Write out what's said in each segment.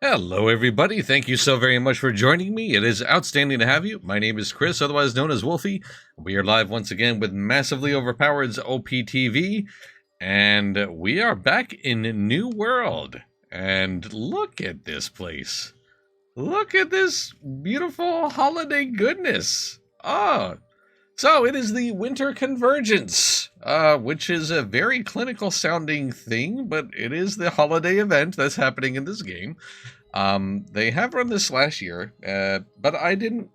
Hello, everybody. Thank you so very much for joining me. It is outstanding to have you. My name is Chris, otherwise known as Wolfie. We are live once again with Massively Overpowered's OPTV, and we are back in New World. And look at this place. Look at this beautiful holiday goodness. So it is the Winter Convergence, which is a very clinical sounding thing, but it is the holiday event that's happening in this game. They have run this last year, but I didn't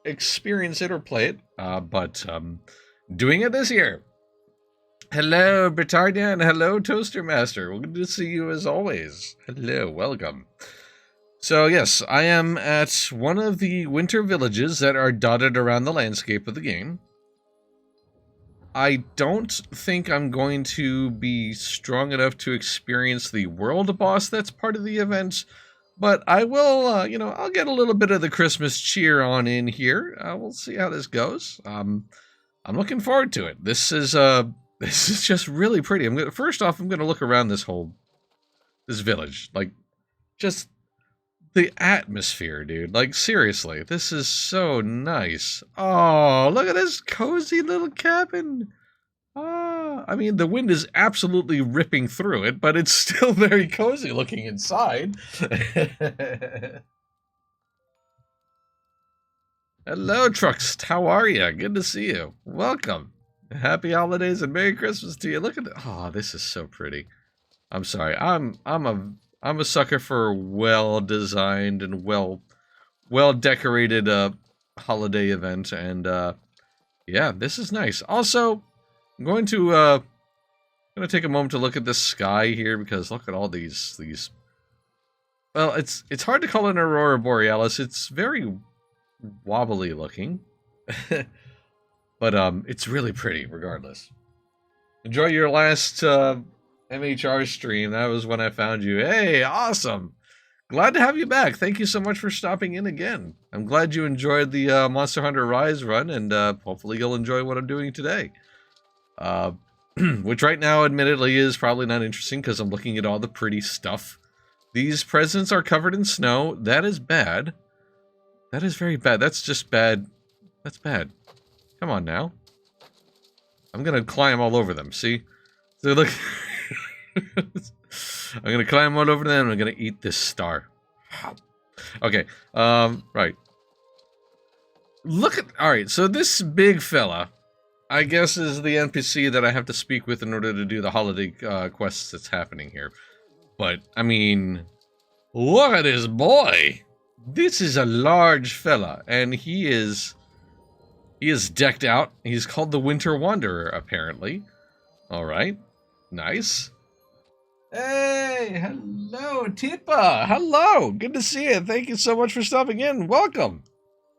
experience it or play it, but doing it this year. Hello, Britannia, and hello, Toaster Master. Good to see you as always. Hello, welcome. So yes, I am at one of the winter villages that are dotted around the landscape of the game. I don't think I'm going to be strong enough to experience the world boss that's part of the event, but I will, I'll get a little bit of the Christmas cheer on in here. We'll see how this goes. I'm looking forward to it. This is just really pretty. First off, I'm gonna look around this village, like, just the atmosphere, dude. Like, seriously, this is so nice. Oh, look at this cozy little cabin. I mean, the wind is absolutely ripping through it, but it's still very cozy looking inside. Hello, Truxt. How are you? Good to see you. Welcome. Happy holidays and Merry Christmas to you. Look at that. Oh, this is so pretty. I'm sorry. I'm a sucker for well-designed and well-decorated holiday event, and yeah, this is nice. Also, I'm going to take a moment to look at this sky here, because look at all these. Well, it's hard to call it an aurora borealis. It's very wobbly looking, but it's really pretty regardless. Enjoy your last MHR stream. That was when I found you. Hey, awesome. Glad to have you back. Thank you so much for stopping in again. I'm glad you enjoyed the Monster Hunter Rise run, and hopefully you'll enjoy what I'm doing today. Which right now, admittedly, is probably not interesting because I'm looking at all the pretty stuff. These presents are covered in snow. That is bad. That is very bad. That's just bad. That's bad. Come on now. I'm gonna climb all over them, see? So look... I'm gonna climb all over them and I'm gonna eat this star. Okay, right. Look at... Alright, so this big fella, I guess, is the NPC that I have to speak with in order to do the holiday quests that's happening here. But, I mean... Look at this boy! This is a large fella, and he is decked out. He's called the Winter Wanderer, apparently. Alright, nice. Hey, hello, Tipa. Hello, good to see you. Thank you so much for stopping in. Welcome.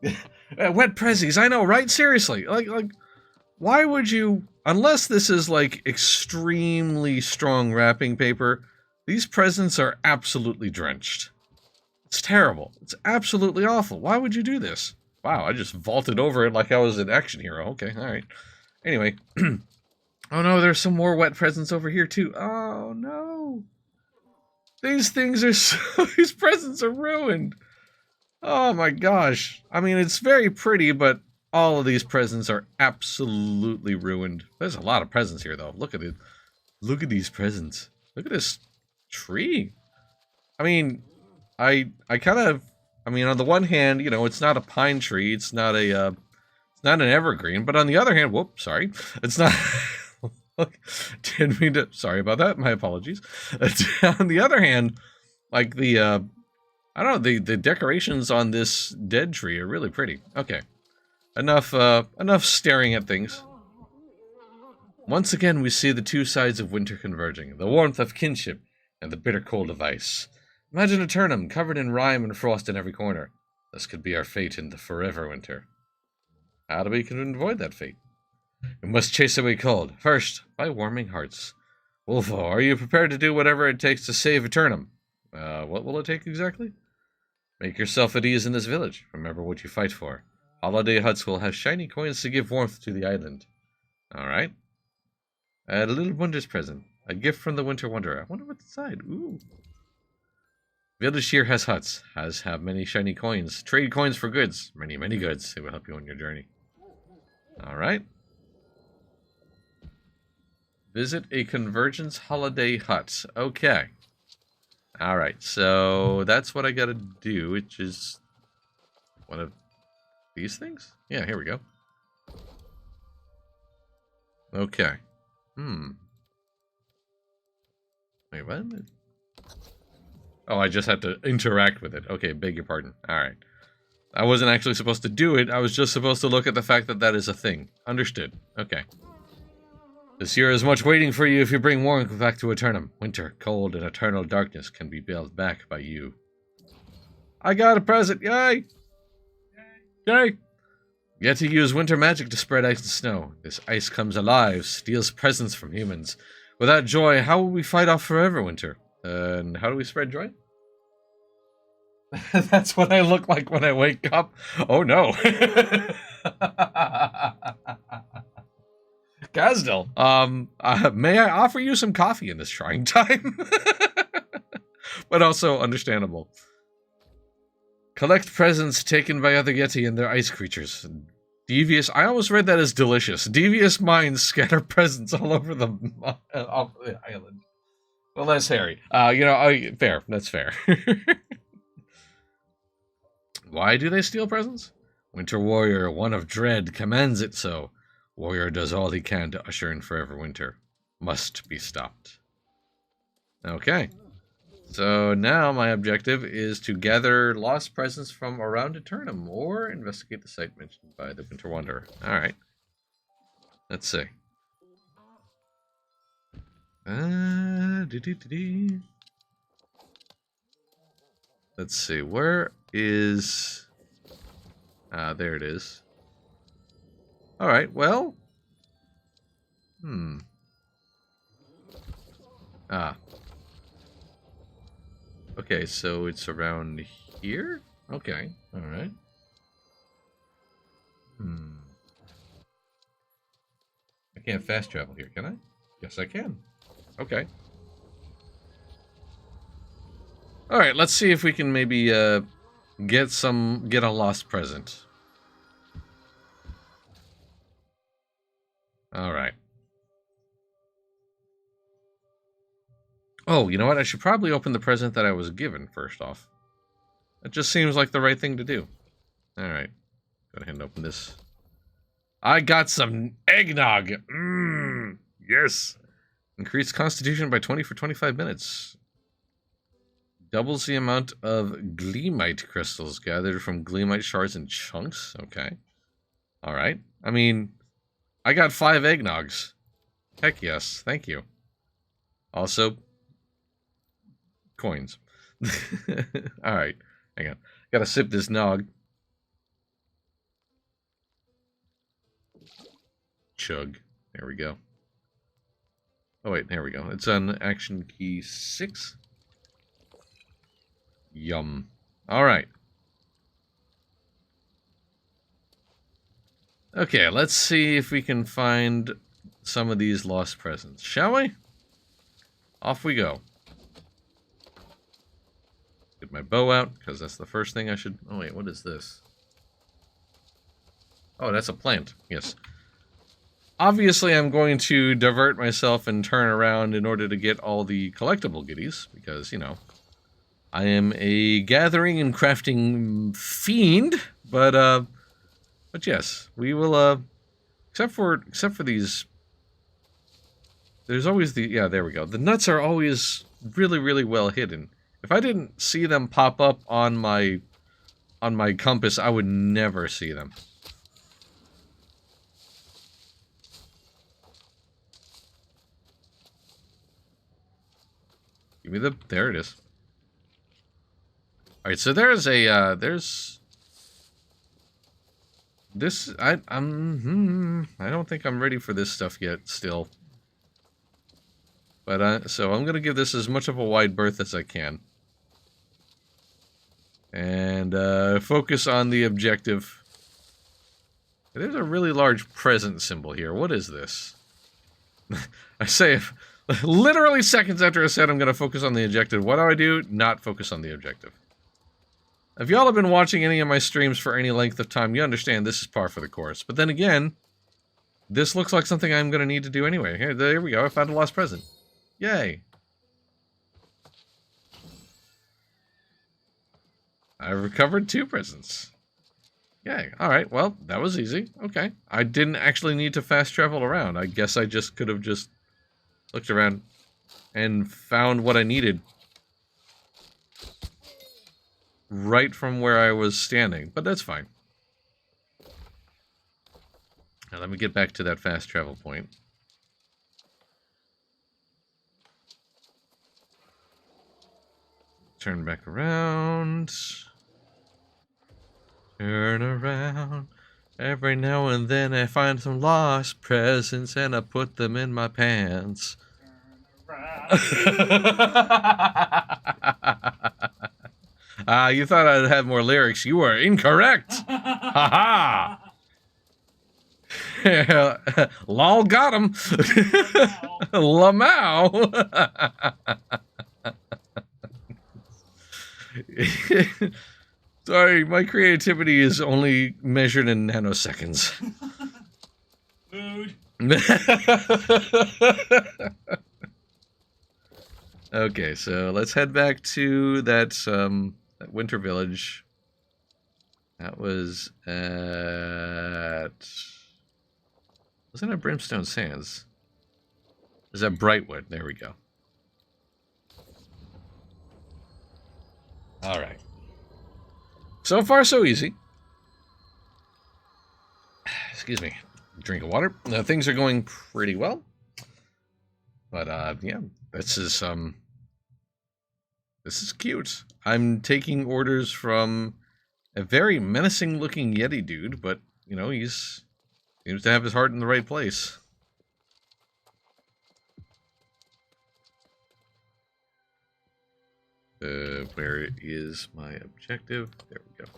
Wet prezzies, I know, right? Seriously, like, why would you? Unless this is like extremely strong wrapping paper, these presents are absolutely drenched. It's terrible. It's absolutely awful. Why would you do this? Wow, I just vaulted over it like I was an action hero. Okay, all right. Anyway. Oh no, there's some more wet presents over here too. Oh no. These things are so... These presents are ruined. Oh my gosh. I mean, it's very pretty, but all of these presents are absolutely ruined. There's a lot of presents here though. Look at it. Look at these presents. Look at this tree. I mean, I kind of... I mean, on the one hand, you know, it's not a pine tree. It's not a... it's not an evergreen. But on the other hand... Whoops, sorry. It's not... Didn't mean to... Sorry about that. My apologies. On the other hand, like the... I don't know, the decorations on this dead tree are really pretty. Okay. Enough staring at things. Once again, we see the two sides of winter converging. The warmth of kinship and the bitter cold of ice. Imagine a turnip covered in rime and frost in every corner. This could be our fate in the forever winter. How do we can avoid that fate? We must chase away cold, first, by warming hearts. Wolfo, are you prepared to do whatever it takes to save Eternum? What will it take exactly? Make yourself at ease in this village. Remember what you fight for. Holiday huts will have shiny coins to give warmth to the island. Alright. A little wondrous present. A gift from the Winter Wanderer. I wonder what's inside. Ooh. Village here has huts, have many shiny coins. Trade coins for goods. Many, many goods. They will help you on your journey. Alright. Visit a Convergence holiday hut. Okay. Alright, so that's what I gotta do, which is one of these things? Yeah, here we go. Okay. Wait, what? Oh, I just had to interact with it. Okay, beg your pardon. Alright. I wasn't actually supposed to do it. I was just supposed to look at the fact that that is a thing. Understood. Okay. This year is much waiting for you if you bring warmth back to Eternum. Winter, cold, and eternal darkness can be bailed back by you. I got a present! Yay! Yay! Yet to use winter magic to spread ice and snow. This ice comes alive, steals presents from humans. Without joy, how will we fight off forever winter? And how do we spread joy? That's what I look like when I wake up. Oh no. Gazdel, may I offer you some coffee in this trying time? But also understandable. Collect presents taken by other Yeti and their ice creatures. Devious, I almost read that as delicious. Devious minds scatter presents all over the island. Well, that's Harry. Fair. That's fair. Why do they steal presents? Winter Warrior, one of dread, commands it so. Warrior does all he can to usher in forever winter. Must be stopped. Okay. So now my objective is to gather lost presents from around Eternum or investigate the site mentioned by the Winter Wanderer. Alright. Let's see. Let's see. Where is... there it is. Alright, well... Okay, so it's around here? Okay, alright. I can't fast travel here, can I? Yes, I can. Okay. Alright, let's see if we can maybe, get a lost present. Alright. Oh, you know what? I should probably open the present that I was given first off. It just seems like the right thing to do. Alright. Go ahead and open this. I got some eggnog! Yes! Increase constitution by 20 for 25 minutes. Doubles the amount of gleamite crystals gathered from gleamite shards and chunks. Okay. Alright. I mean, I got 5 eggnogs. Heck yes. Thank you. Also, coins. Alright. Hang on. Gotta sip this nog. Chug. There we go. Oh wait, there we go. It's on action key 6. Yum. Alright. Okay, let's see if we can find some of these lost presents, shall we? Off we go. Get my bow out, because that's the first thing I should... Oh wait, what is this? Oh, that's a plant. Yes. Obviously, I'm going to divert myself and turn around in order to get all the collectible goodies, because, you know, I am a gathering and crafting fiend, but yes, we will, except for these, there's always the, yeah, there we go. The nuts are always really, really well hidden. If I didn't see them pop up on my compass, I would never see them. Give me the, there it is. Alright, so there's a, there's... This, I don't think I'm ready for this stuff yet, still. But, so I'm gonna give this as much of a wide berth as I can. And, focus on the objective. There's a really large present symbol here. What is this? I say, Literally seconds after I said I'm going to focus on the objective, what do? Not focus on the objective. If y'all have been watching any of my streams for any length of time, you understand this is par for the course. But then again, this looks like something I'm going to need to do anyway. Here, there we go. I found a lost present. Yay. I recovered 2 presents. Yay. Alright, well, that was easy. Okay. I didn't actually need to fast travel around. I guess I just could have just looked around and found what I needed right from where I was standing. But that's fine. Now let me get back to that fast travel point. Turn back around. Turn around. Every now and then I find some lost presents and I put them in my pants. You thought I'd have more lyrics. You were incorrect. Ha ha. Lol got him. Lamau. Sorry, my creativity is only measured in nanoseconds. Mood. Okay, so let's head back to that winter village. That was at... Wasn't it Brimstone Sands? Is that Brightwood? There we go. Alright. So far, so easy. Excuse me. Drink of water. Things are going pretty well. But, yeah. This is cute. I'm taking orders from a very menacing-looking Yeti dude, but, you know, seems to have his heart in the right place. Where is my objective? There we go.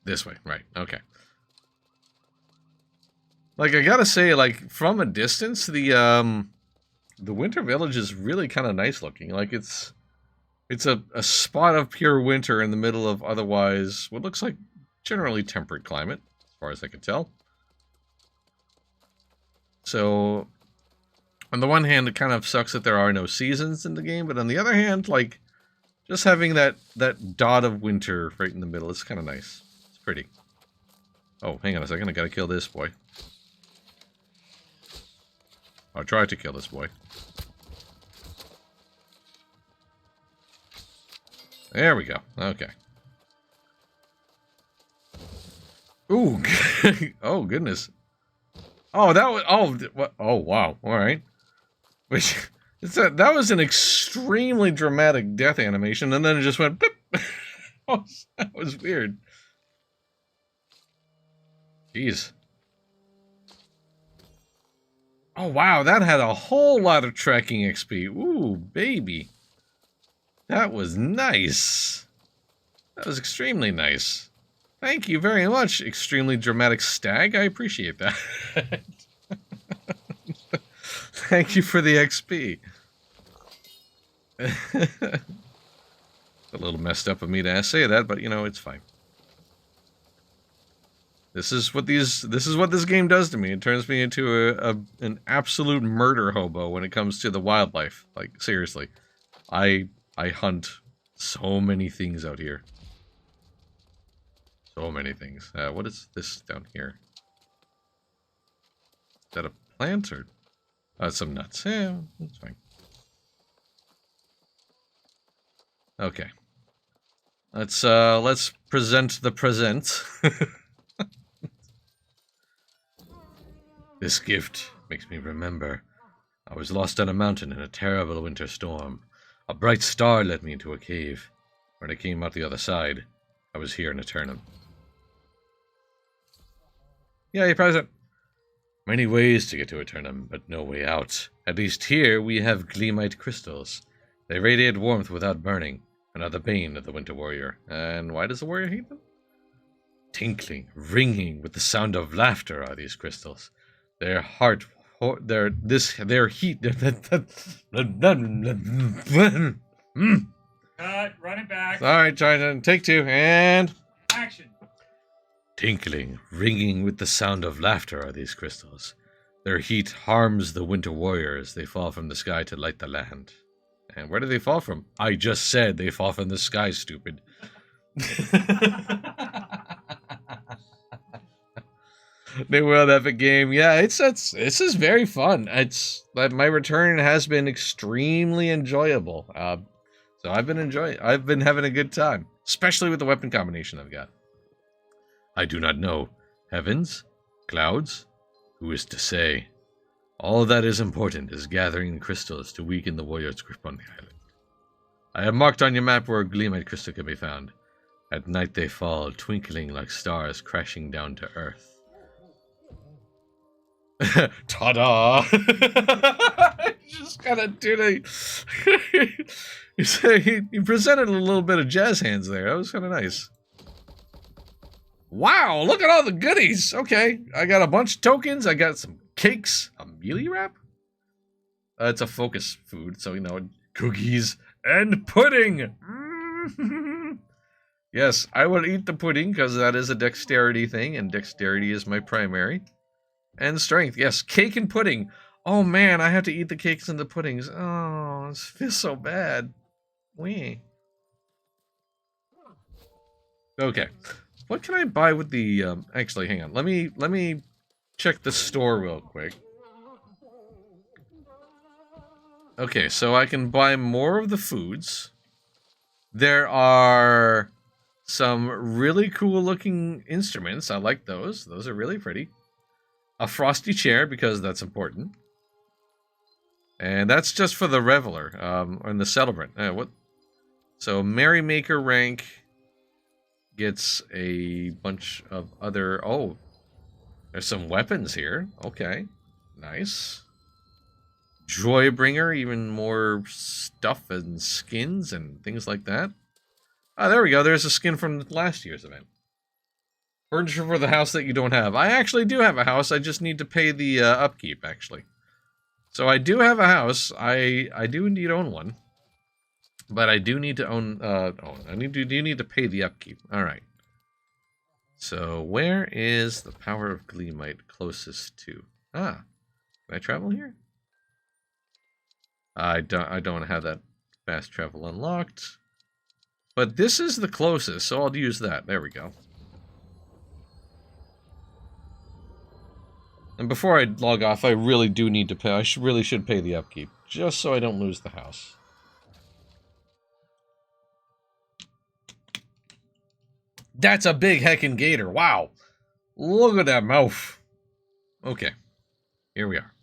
This way, right, okay. Like, I gotta say, like, from a distance, the winter village is really kind of nice looking. Like, it's a spot of pure winter in the middle of otherwise what looks like generally temperate climate, as far as I can tell. So, on the one hand, it kind of sucks that there are no seasons in the game, but on the other hand, like, just having that dot of winter right in the middle, it's kind of nice. It's pretty. Oh, hang on a second, I gotta kill this boy. I'll try to kill this boy. There we go. Okay. Ooh. Oh, goodness. Oh, that was... Oh, wow. All right. Which... That was an extremely dramatic death animation, and then it just went... Blip. Oh, that was weird. Jeez. Oh, wow, that had a whole lot of tracking XP. Ooh, baby. That was nice. That was extremely nice. Thank you very much, extremely dramatic stag. I appreciate that. Thank you for the XP. A little messed up of me to say that, but you know, it's fine. This is what this game does to me. It turns me into an absolute murder hobo when it comes to the wildlife. Like, seriously. I hunt so many things out here. So many things. What is this down here? Is that a plant or some nuts? Yeah, that's fine. Okay. Let's present the present. This gift makes me remember. I was lost on a mountain in a terrible winter storm. A bright star led me into a cave. When I came out the other side, I was here in Eternum. Yay, present! Many ways to get to Eternum, but no way out. At least here we have Gleamite crystals. They radiate warmth without burning, and are the bane of the Winter Warrior. And why does the warrior hate them? Tinkling, ringing with the sound of laughter are these crystals. Their heart, their heat. Cut. Run it back. All right, China, take 2, and Action. tinkling, ringing with the sound of laughter are these crystals. Their heat harms the winter warriors. They fall from the sky to light the land. And where do they fall from? I just said they fall from the sky, stupid. New World Epic Game. Yeah, this is very fun. My return has been extremely enjoyable. So I've been having a good time, especially with the weapon combination I've got. I do not know. Heavens? Clouds? Who is to say? All that is important is gathering crystals to weaken the warrior's grip on the island. I have marked on your map where a Gleamite crystal can be found. At night they fall, twinkling like stars crashing down to earth. Ta-da! Just kind of did he presented a little bit of jazz hands there. That was kind of nice. Wow, look at all the goodies. Okay, I got a bunch of tokens. I got some cakes. A mealy wrap? It's a focus food, so you know, cookies and pudding. Yes, I will eat the pudding because that is a dexterity thing, and dexterity is my primary. And strength, yes, cake and pudding. Oh man, I have to eat the cakes and the puddings. Oh, this feels so bad. Wee. Okay, what can I buy with the? Actually, hang on. Let me check the store real quick. Okay, so I can buy more of the foods. There are some really cool looking instruments. I like those. Those are really pretty. A frosty chair, because that's important. And that's just for the reveler, and the celebrant. What? So Merrymaker rank gets a bunch of other... Oh, there's some weapons here. Okay, nice. Joybringer, even more stuff and skins and things like that. Ah, there we go. There's a skin from last year's event. Furniture for the house that you don't have. I actually do have a house. I just need to pay the upkeep, actually. So I do have a house. I do indeed own one. But I do need to own... I do need to pay the upkeep. All right. So where is the Power of Gleamite closest to? Ah. Can I travel here? I don't have that fast travel unlocked. But this is the closest, so I'll use that. There we go. And before I log off, I really do need to pay. I really should pay the upkeep, just so I don't lose the house. That's a big heckin' gator. Wow. Look at that mouth. Okay. Here we are.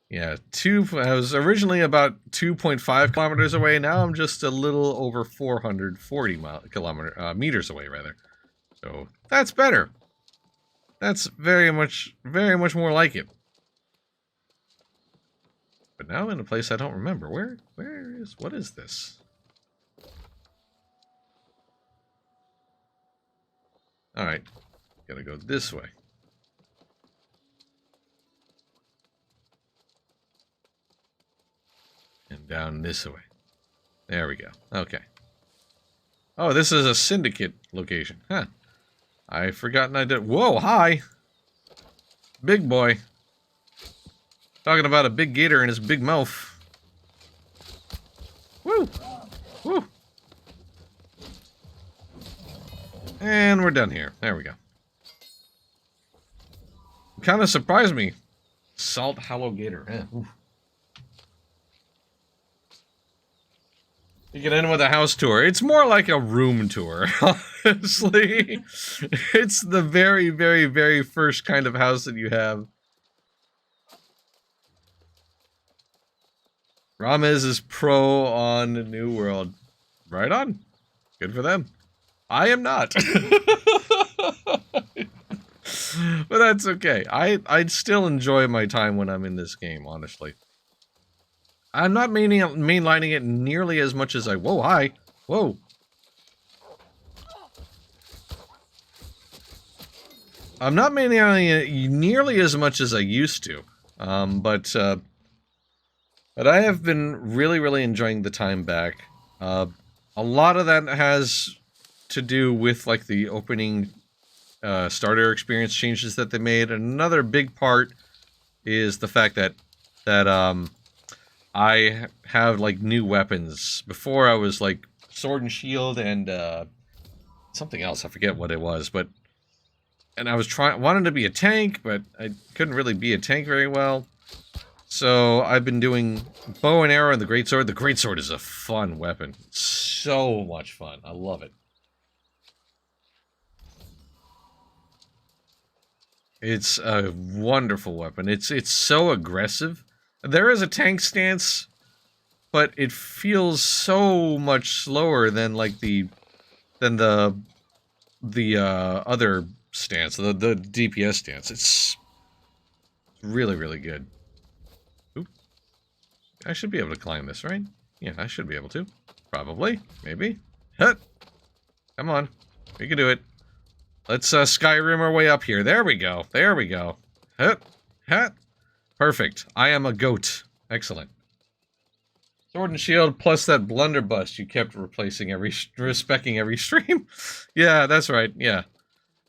Yeah, I was originally about 2.5 kilometers away. Now I'm just a little over 440 meters away, rather. So that's better. That's very much more like it. But now I'm in a place I don't remember. What is this? Alright. Gotta go this way. And down this way. There we go. Okay. Oh, this is a syndicate location. Huh. I've forgotten I did... Whoa, hi! Big boy. Talking about a big gator and his big mouth. Woo! Woo! And we're done here. There we go. Kind of surprised me. Salt Hollow Gator. Yeah. You can end with a house tour. It's more like a room tour, honestly. It's the very, very, very first kind of house that you have. Ramez is pro on New World. Right on. Good for them. I am not. But that's okay. I'd still enjoy my time when I'm in this game, honestly. I'm not mainlining it nearly as much as I... Whoa, hi. Whoa. I'm not mainly nearly as much as I used to, but I have been really enjoying the time back. A lot of that has to do with like the opening starter experience changes that they made. Another big part is the fact that I have like new weapons. Before I was like sword and shield and something else. I forget what it was, but and I was wanted to be a tank, but I couldn't really be a tank very well. So I've been doing bow and arrow and the greatsword. The greatsword is a fun weapon. So much fun. I love it. It's a wonderful weapon. It's so aggressive. There is a tank stance, but it feels so much slower than like the other stance, the DPS stance. It's really good. Oop. I should be able to climb this, right? Yeah, I should be able to. Probably. Maybe. Hut. Come on. We can do it. Let's Skyrim our way up here. There we go. There we go. Hut. Hut. Perfect. I am a goat. Excellent. Sword and shield plus that blunderbuss you kept respecking every stream. Yeah, that's right. Yeah.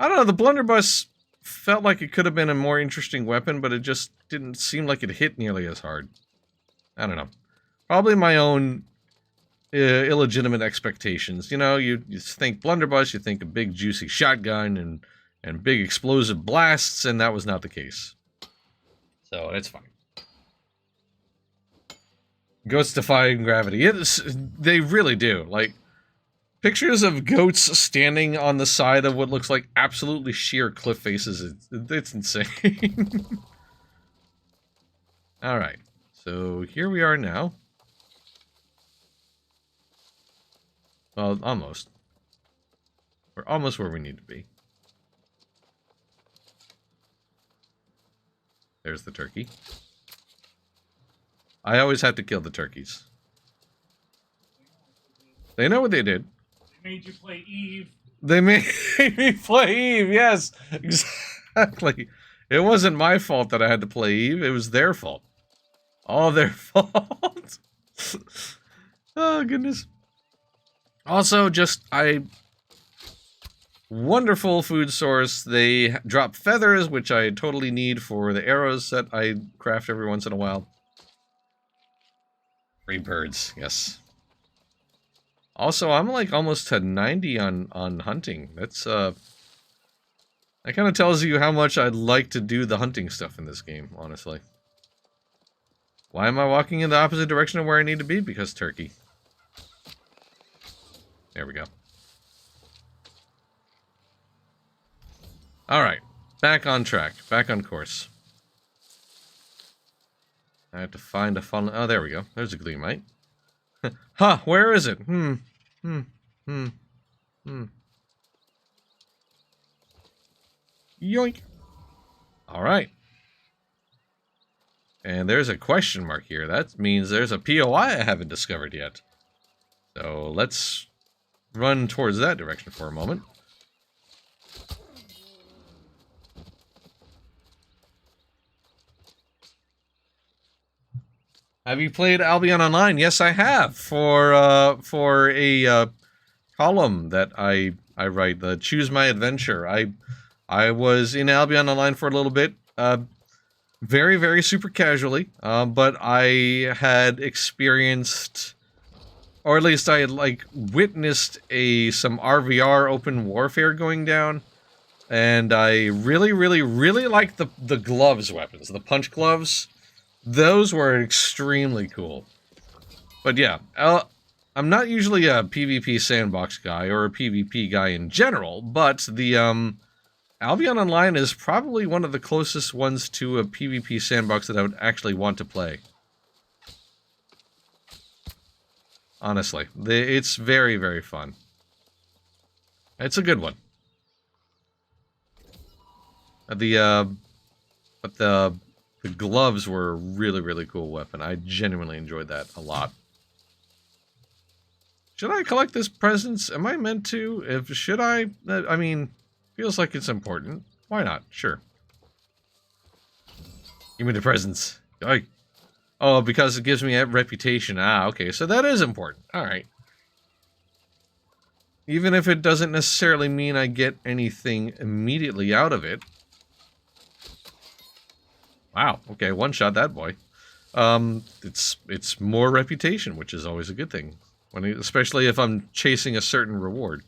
I don't know, the blunderbuss felt like it could have been a more interesting weapon, but it just didn't seem like it hit nearly as hard. I don't know. Probably my own illegitimate expectations. You know, you think blunderbuss, you think a big juicy shotgun and big explosive blasts, and that was not the case. So, it's fine. Goats defying gravity. They really do. Like, pictures of goats standing on the side of what looks like absolutely sheer cliff faces. It's insane. Alright. So, here we are now. Well, almost. We're almost where we need to be. There's the turkey. I always have to kill the turkeys. They know what they did. They made you play Eve. They made me play Eve, yes. Exactly. It wasn't my fault that I had to play Eve. It was their fault. All their fault. Oh, goodness. Also, wonderful food source. They drop feathers, which I totally need for the arrows that I craft every once in a while. Free birds, yes. Also, I'm like almost to 90 on hunting. That's, that kind of tells you how much I'd like to do the hunting stuff in this game, honestly. Why am I walking in the opposite direction of where I need to be? Because turkey. There we go. Alright. Back on track. Back on course. I have to find a funnel. Oh, there we go. There's a gleamite. Huh, where is it? Yoink. Alright. And there's a question mark here. That means there's a POI I haven't discovered yet. So let's run towards that direction for a moment. Have you played Albion Online? Yes, I have. For a column that I write, the Choose My Adventure. I was in Albion Online for a little bit, very super casually, but I had experienced, or at least I had like witnessed some RVR open warfare going down, and I really liked the gloves weapons, the punch gloves. Those were extremely cool. But yeah, I'm not usually a PvP sandbox guy or a PvP guy in general, but the Albion Online is probably one of the closest ones to a PvP sandbox that I would actually want to play. Honestly, it's very fun. It's a good one. But the gloves were a really cool weapon. I genuinely enjoyed that a lot. Should I collect this presents? Am I meant to? Should I? I mean, feels like it's important. Why not? Sure. Give me the presents. Oh, because it gives me a reputation. Ah, okay. So that is important. All right. Even if it doesn't necessarily mean I get anything immediately out of it. Wow. Okay, one shot that boy. It's more reputation, which is always a good thing. Especially if I'm chasing a certain reward.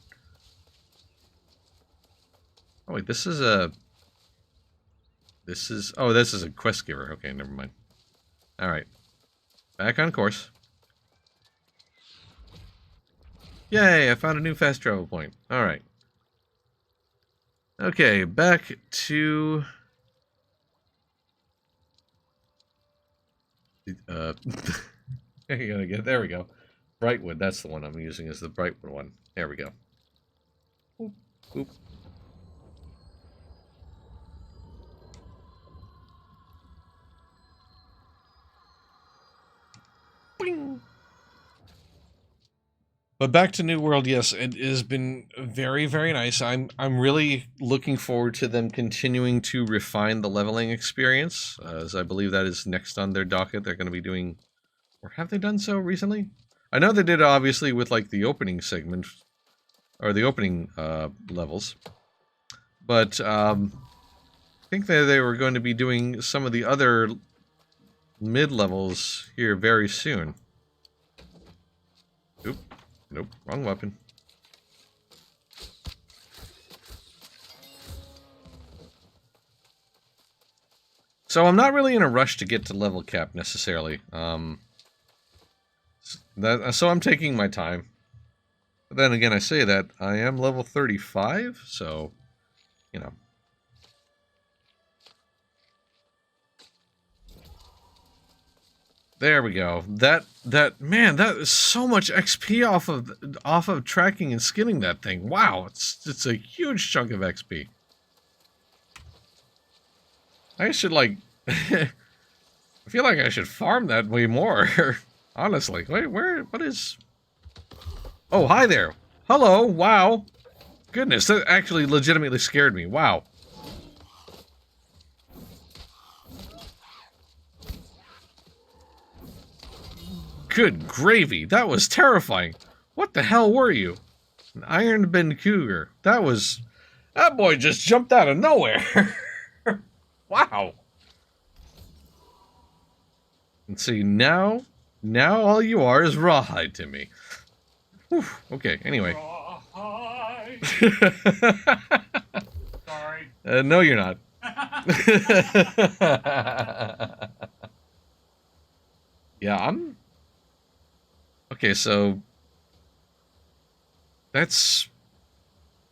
Oh wait, this is a quest giver. Okay, never mind. All right. Back on course. Yay, I found a new fast travel point. All right. Okay, back to there we go. Brightwood, that's the one I'm using as the Brightwood one. There we go. Oop, oop. Boing. But back to New World, yes, it has been very, very nice. I'm really looking forward to them continuing to refine the leveling experience, as I believe that is next on their docket. They're going to be doing, or have they done so recently? I know they did, obviously, with like the opening segment, or the opening levels. But I think that they were going to be doing some of the other mid-levels here very soon. Oop. Nope, wrong weapon. So I'm not really in a rush to get to level cap necessarily. So I'm taking my time. But then again, I say that I am level 35, so you know. There we go. Man, that is so much XP off of tracking and skinning that thing. Wow, it's a huge chunk of XP. I should like I feel like I should farm that way more. Honestly. Wait, what is Oh, hi there. Hello. Wow. Goodness, that actually legitimately scared me. Wow. Good gravy, that was terrifying. What the hell were you? An Iron Ben Cougar. That boy just jumped out of nowhere. Wow. And see, now all you are is rawhide to me. Whew, okay, anyway. Rawhide. Sorry. No, you're not. Yeah, okay, so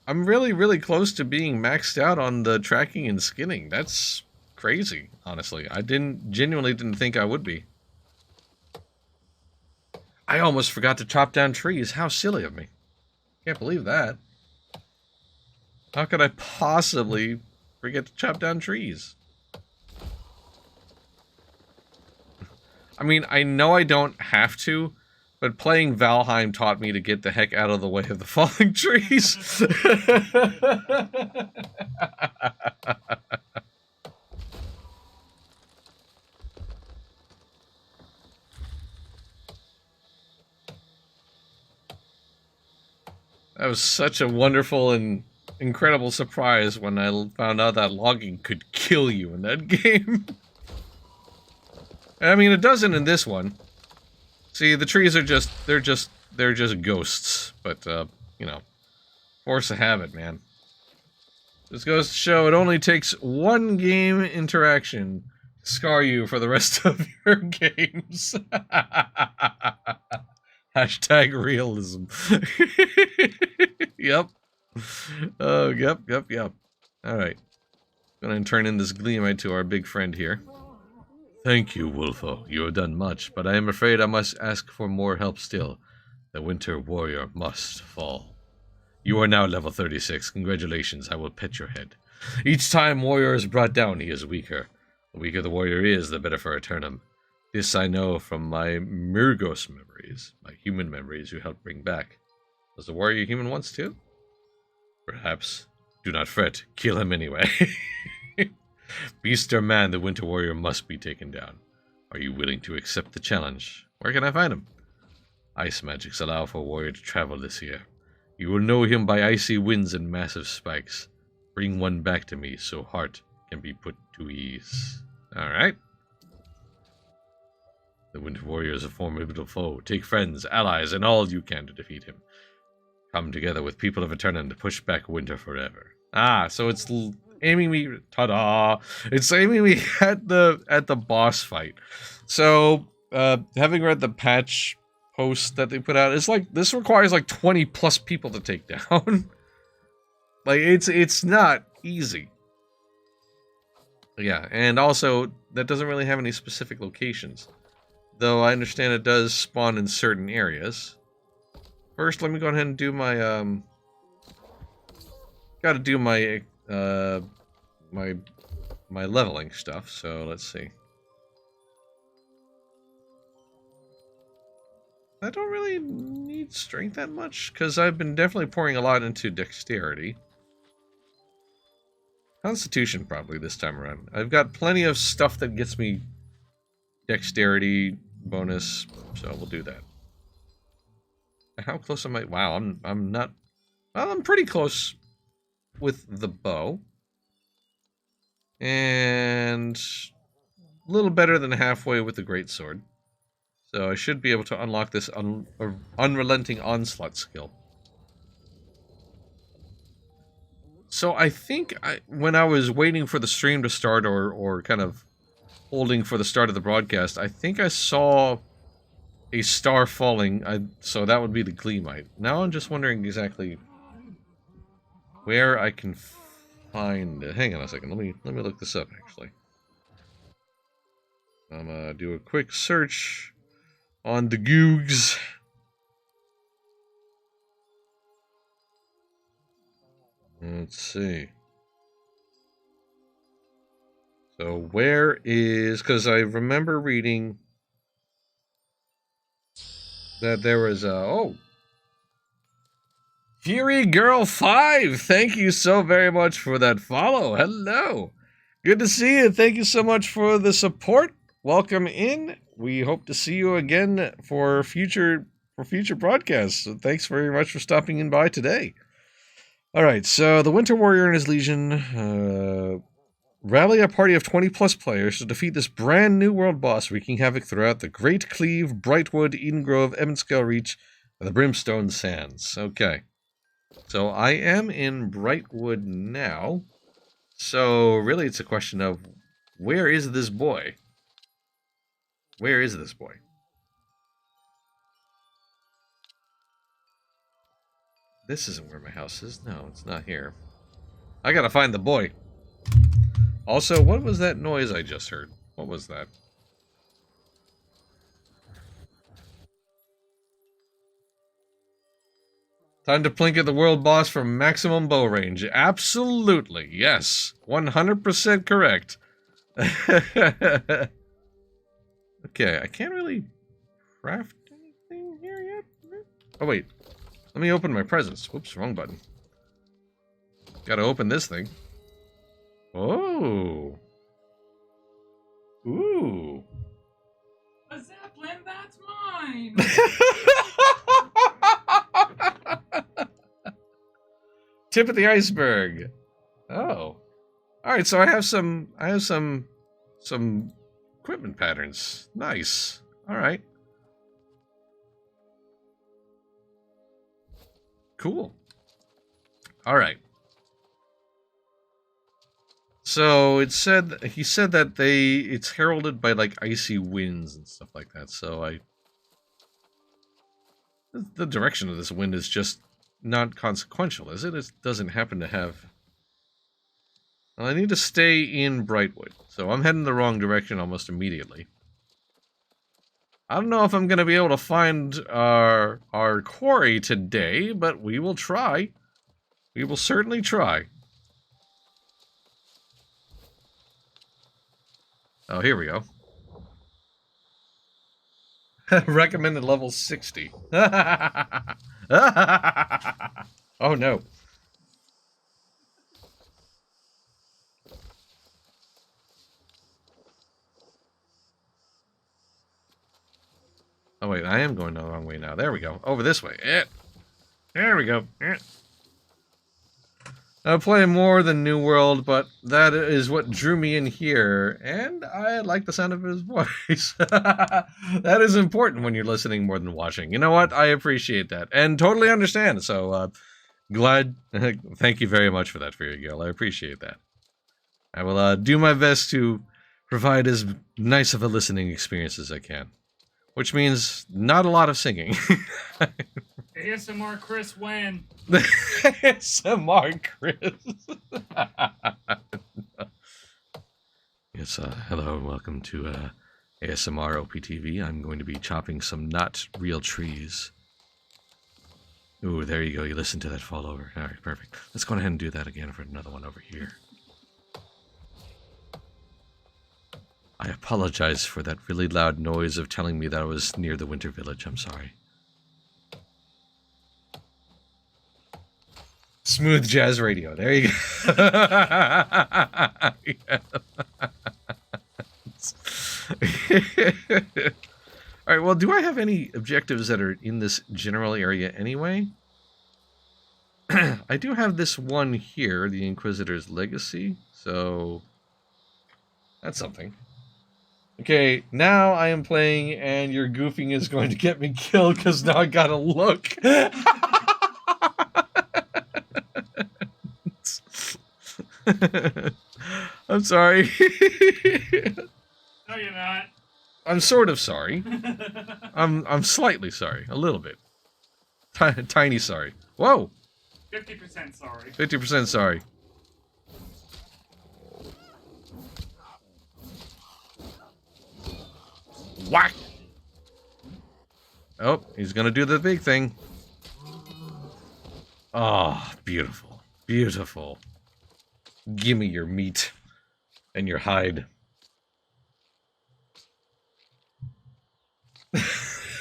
I'm really, really close to being maxed out on the tracking and skinning. That's crazy, honestly. I genuinely didn't think I would be. I almost forgot to chop down trees. How silly of me. Can't believe that. How could I possibly forget to chop down trees? I mean, I know I don't have to, but playing Valheim taught me to get the heck out of the way of the falling trees. That was such a wonderful and incredible surprise when I found out that logging could kill you in that game. I mean, it doesn't in this one. See, the trees are they're just ghosts. But, you know, force of habit, man. This goes to show it only takes one game interaction to scar you for the rest of your games. Hashtag realism. Yep. Oh, yep. Alright. Gonna turn in this Gleamite to our big friend here. Thank you, Wolfo. You have done much, but I am afraid I must ask for more help still. The Winter Warrior must fall. You are now level 36. Congratulations, I will pet your head. Each time Warrior is brought down, he is weaker. The weaker the Warrior is, the better for Eternum. This I know from my Myrgos memories, my human memories you helped bring back. Was the Warrior human once too? Perhaps. Do not fret. Kill him anyway. Beast or man, the Winter Warrior must be taken down. Are you willing to accept the challenge? Where can I find him? Ice magics allow for a warrior to travel this year. You will know him by icy winds and massive spikes. Bring one back to me so heart can be put to ease. Alright. The Winter Warrior is a formidable foe. Take friends, allies, and all you can to defeat him. Come together with people of Eternan to push back winter forever. Ah, so it's aiming me. Ta-da! It's aiming me at the boss fight. So, having read the patch post that they put out, it's like this requires like 20 plus people to take down. Like it's not easy. Yeah, and also that doesn't really have any specific locations. Though I understand it does spawn in certain areas. First, let me go ahead and do my gotta do my my leveling stuff, so let's see. I don't really need strength that much, because I've been definitely pouring a lot into dexterity. Constitution probably this time around. I've got plenty of stuff that gets me dexterity bonus, so we'll do that. How close am I? Wow, I'm not. Well, I'm pretty close with the bow, and a little better than halfway with the greatsword. So I should be able to unlock this unrelenting onslaught skill. So I think when I was waiting for the stream to start, or kind of holding for the start of the broadcast, I think I saw a star falling, so that would be the Gleamite. Now I'm just wondering exactly where I can find it. Hang on a second, let me look this up actually. I'm gonna do a quick search on the Googs. Let's see. So where is, because I remember reading that there was a, oh, Fury Girl 5, thank you so very much for that follow. Hello. Good to see you. Thank you so much for the support. Welcome in. We hope to see you again for future broadcasts. So thanks very much for stopping in by today. All right, so the Winter Warrior and his Legion rally a party of 20 plus players to defeat this brand new world boss wreaking havoc throughout the Great Cleave, Brightwood, Eden Grove, Emmonscale Reach, and the Brimstone Sands. Okay, so I am in Brightwood now. So really it's a question of, where is this boy? Where is this boy? This isn't where my house is. No, it's not here. I gotta find the boy. Also, what was that noise I just heard? What was that? Time to Plinkett the world boss for maximum bow range. Absolutely, yes. 100% correct. Okay, I can't really craft anything here yet. Oh, wait. Let me open my presents. Whoops, wrong button. Gotta open this thing. Oh. Ooh. A Zeppelin, that's mine! Tip of the iceberg. Oh. Alright, so I have some equipment patterns. Nice. Alright. Cool. Alright. So he said that it's heralded by like icy winds and stuff like that. So the direction of this wind is just not consequential, is it? It doesn't happen to have. Well, I need to stay in Brightwood, so I'm heading the wrong direction almost immediately. I don't know if I'm going to be able to find our quarry today, but we will try. We will certainly try. Oh, here we go. Recommended level 60. Oh, no. Oh, wait, I am going the wrong way now. There we go. Over this way. There we go. I play more than New World, but that is what drew me in here, and I like the sound of his voice. That is important when you're listening more than watching. You know what? I appreciate that, and totally understand. So, glad. Thank you very much for that, Fury Gil. I appreciate that. I will do my best to provide as nice of a listening experience as I can, which means not a lot of singing. ASMR Chris when? ASMR Chris. Yes, hello and welcome to ASMR OPTV. I'm going to be chopping some not real trees. Ooh, there you go. You listen to that fall over. All right, perfect. Let's go ahead and do that again for another one over here. I apologize for that really loud noise of telling me that I was near the Winter Village. I'm sorry. Smooth jazz radio. There you go. All right, well, do I have any objectives that are in this general area anyway? I do have this one here, the Inquisitor's Legacy, so that's something. Okay, now I am playing, and your goofing is going to get me killed, because now I gotta look. I'm sorry. No, you're not. I'm sort of sorry. I'm slightly sorry. A little bit. Tiny sorry. Whoa! 50% sorry. 50% sorry. Whack! Oh, he's gonna do the big thing. Oh, beautiful. Beautiful. Gimme your meat and your hide.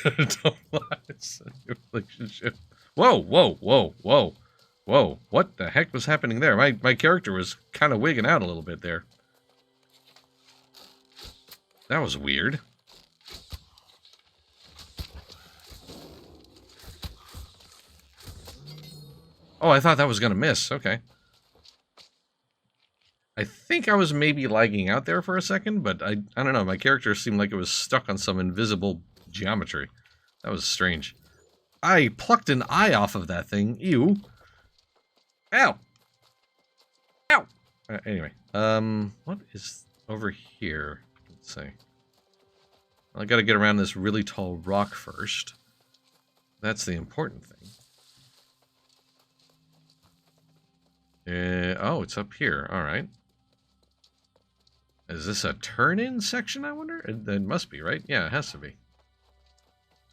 Don't lie. It's a relationship. Whoa, whoa, whoa, whoa. Whoa, what the heck was happening there? My character was kind of wigging out a little bit there. That was weird. Oh, I thought that was going to miss. Okay. I think I was maybe lagging out there for a second, but I don't know. My character seemed like it was stuck on some invisible geometry. That was strange. I plucked an eye off of that thing. Ew. Ow. Ow. Anyway, what is over here? Let's see. Well, I gotta get around this really tall rock first. That's the important thing. Oh, it's up here. All right. Is this a turn-in section, I wonder? It must be, right? Yeah, it has to be.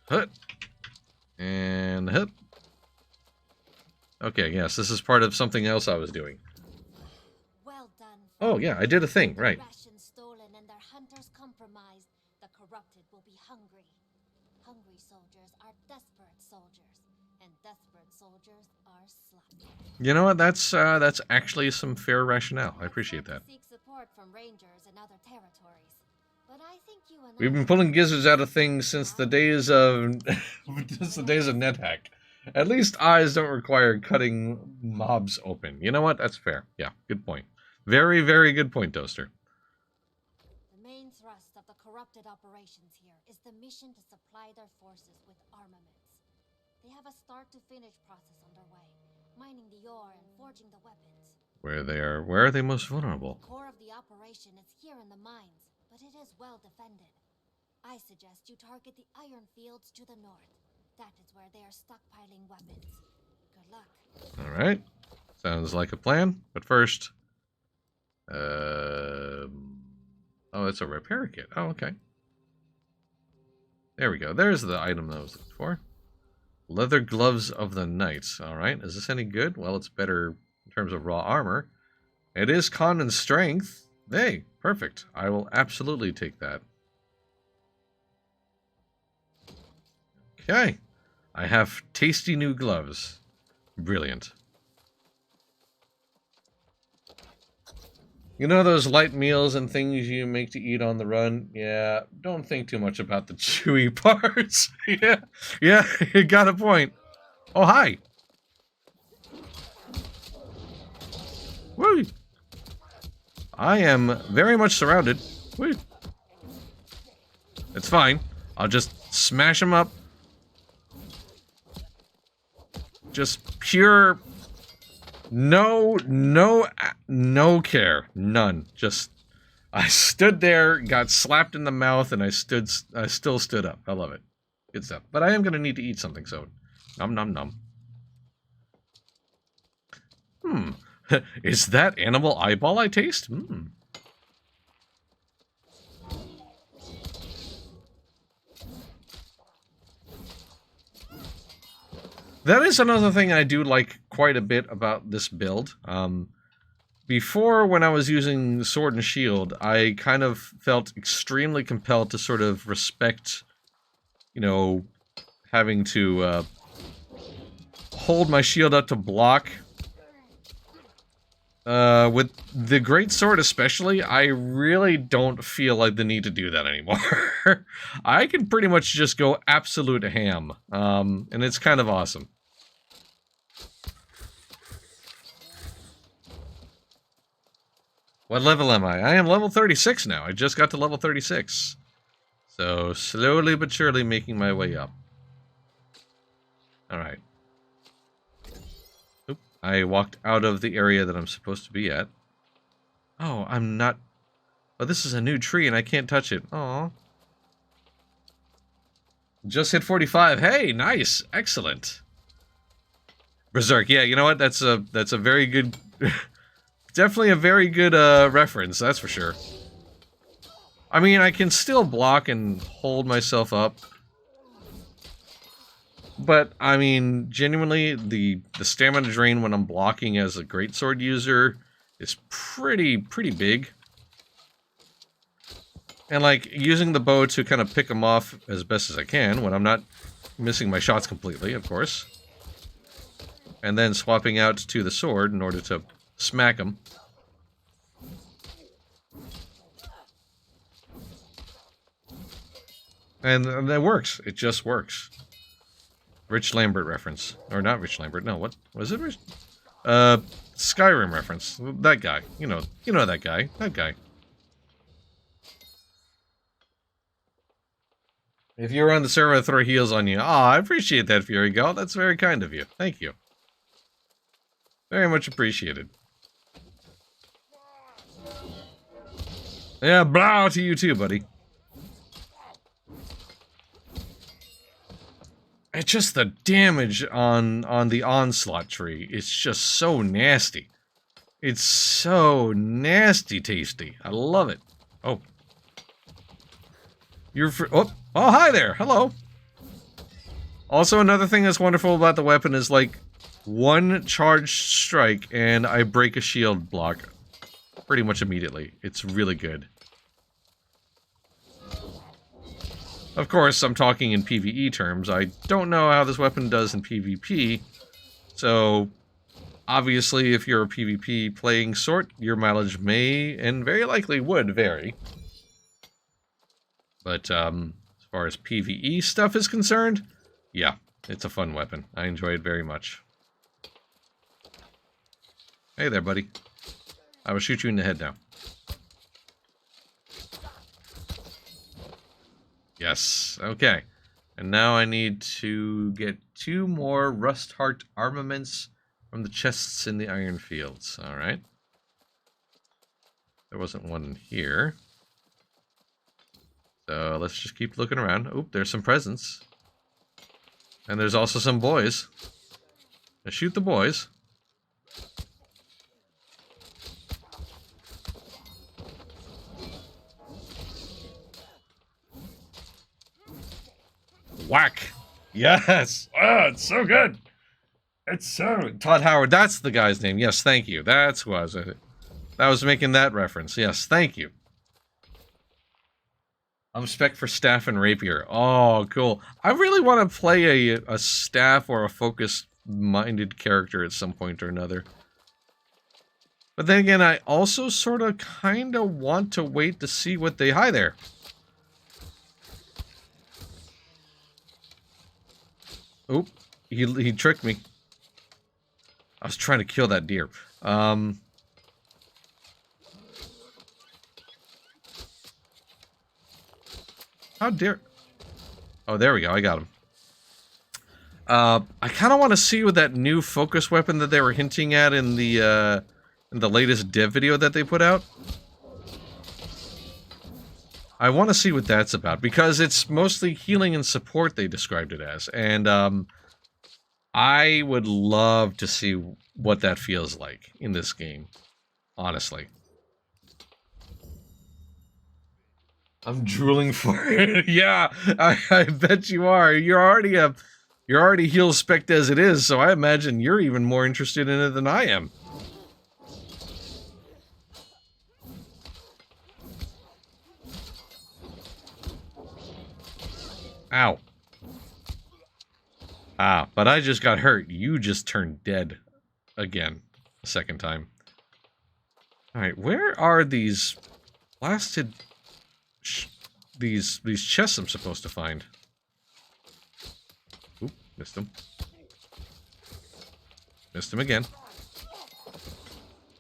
Hut. And hut. Okay, yes, this is part of something else I was doing. Well done. Oh, yeah, I did a thing, right. Rations stolen and their hunters compromised. The corrupted will be hungry. Hungry soldiers are desperate soldiers, and desperate soldiers are sloppy. You know what? That's actually some fair rationale. I appreciate that. Seek support from rangers in other territories. But I think you and We've been pulling gizzards out of things since the days of since the days of NetHack. At least eyes don't require cutting mobs open. You know what? That's fair. Yeah, good point. Very, very good point, Toaster. The main thrust of the corrupted operations here is the mission to supply their forces with armaments. They have a start-to-finish process underway, mining the ore and forging the weapons. Where are they most vulnerable? The core of the operation is here in the mines, but it is well defended. I suggest you target the iron fields to the north. That is where they are stockpiling weapons. Good luck. All right. Sounds like a plan. But first, oh, it's a repair kit. Oh, okay. There we go. There's the item that I was looking for. Leather gloves of the knights. All right. Is this any good? Well, it's better in terms of raw armor. It is con and strength. Hey, perfect. I will absolutely take that. Okay. I have tasty new gloves. Brilliant. You know those light meals and things you make to eat on the run? Yeah, don't think too much about the chewy parts. Yeah, you got a point. Oh, hi. Woo. I am very much surrounded. Woo. It's fine. I'll just smash them up. Just pure... No care. None. Just... I stood there, got slapped in the mouth, and I still stood up. I love it. Good stuff. But I am going to need to eat something, so... Nom nom nom. Is that animal eyeball I taste? That is another thing I do like quite a bit about this build. Before, when I was using Sword and Shield, I kind of felt extremely compelled to sort of respect, you know, having to hold my shield up to block. With the Great Sword especially, I really don't feel like the need to do that anymore. I can pretty much just go absolute ham, and it's kind of awesome. What level am I? I am level 36 now. I just got to level 36. So, slowly but surely making my way up. Alright. Oop. I walked out of the area that I'm supposed to be at. Oh, I'm not... Oh, this is a new tree and I can't touch it. Aw. Just hit 45. Hey, nice. Excellent. Berserk. Yeah, you know what? That's a very good... Definitely a very good reference, that's for sure. I mean, I can still block and hold myself up. But, I mean, genuinely, the stamina drain when I'm blocking as a greatsword user is pretty big. And, like, using the bow to kind of pick them off as best as I can when I'm not missing my shots completely, of course. And then swapping out to the sword in order to smack him. And that works. It just works. Rich Lambert reference. Or not Rich Lambert. No, what was it? Skyrim reference. That guy. You know that guy. That guy. If you're on the server, I throw heals on you. Ah, I appreciate that, Fury Girl. That's very kind of you. Thank you. Very much appreciated. Yeah, blah to you too, buddy. It's just the damage on the onslaught tree. It's just so nasty. It's so nasty tasty. I love it. Oh. Oh, hi there. Hello. Also, another thing that's wonderful about the weapon is, like, one charged strike and I break a shield block pretty much immediately. It's really good. Of course, I'm talking in PvE terms. I don't know how this weapon does in PvP, so obviously if you're a PvP playing sort, your mileage may and very likely would vary. But as far as PvE stuff is concerned, yeah, it's a fun weapon. I enjoy it very much. Hey there, buddy. I will shoot you in the head now. Yes, okay. And now I need to get 2 more Rust Heart armaments from the chests in the Iron Fields. Alright. There wasn't one here. So let's just keep looking around. Oop, there's some presents. And there's also some boys. Now shoot the boys. Whack! Yes! Oh, it's so good! It's so... Todd Howard, that's the guy's name. Yes, thank you. That's who I was making that reference. Yes, thank you. I'm spec for staff and rapier. Oh, cool. I really want to play a staff or a focused-minded character at some point or another. But then again, I also sort of kind of want to wait to see what they... Hi there. Oop, he tricked me. I was trying to kill that deer. How dare... Oh, there we go. I got him. I kind of want to see what that new focus weapon that they were hinting at in the latest dev video that they put out. I want to see what that's about, because it's mostly healing and support they described it as. And I would love to see what that feels like in this game, honestly. I'm drooling for it. Yeah, I bet you are. You're already heal spec'd as it is, so I imagine you're even more interested in it than I am. Ow. Ah, but I just got hurt. You just turned dead again. A second time. Alright, where are these blasted... these chests I'm supposed to find? Oop, missed them. Missed him again.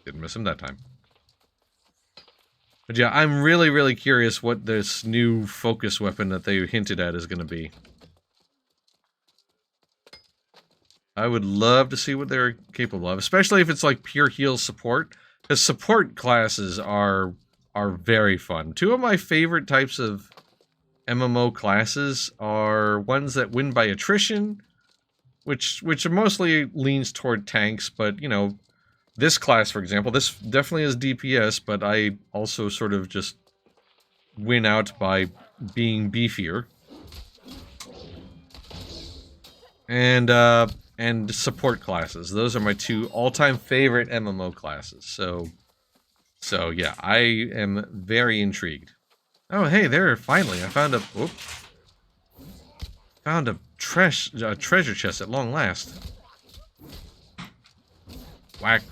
Didn't miss him that time. But yeah, I'm really, really curious what this new focus weapon that they hinted at is going to be. I would love to see what they're capable of, especially if it's like pure heal support. Because support classes are very fun. Two of my favorite types of MMO classes are ones that win by attrition, which mostly leans toward tanks, but, you know, this class, for example, this definitely is DPS, but I also sort of just win out by being beefier. And support classes. Those are my two all-time favorite MMO classes. So yeah, I am very intrigued. Oh, hey, there, finally, I found a treasure chest at long last. Whack.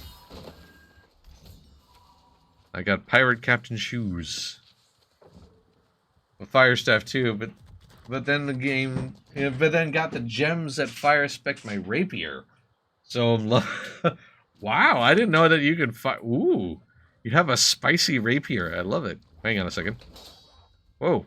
I got pirate captain shoes. A fire staff too, but then the game, but then got the gems that fire spec my rapier. So wow, I didn't know that you could ooh, you have a spicy rapier. I love it. Hang on a second. Whoa.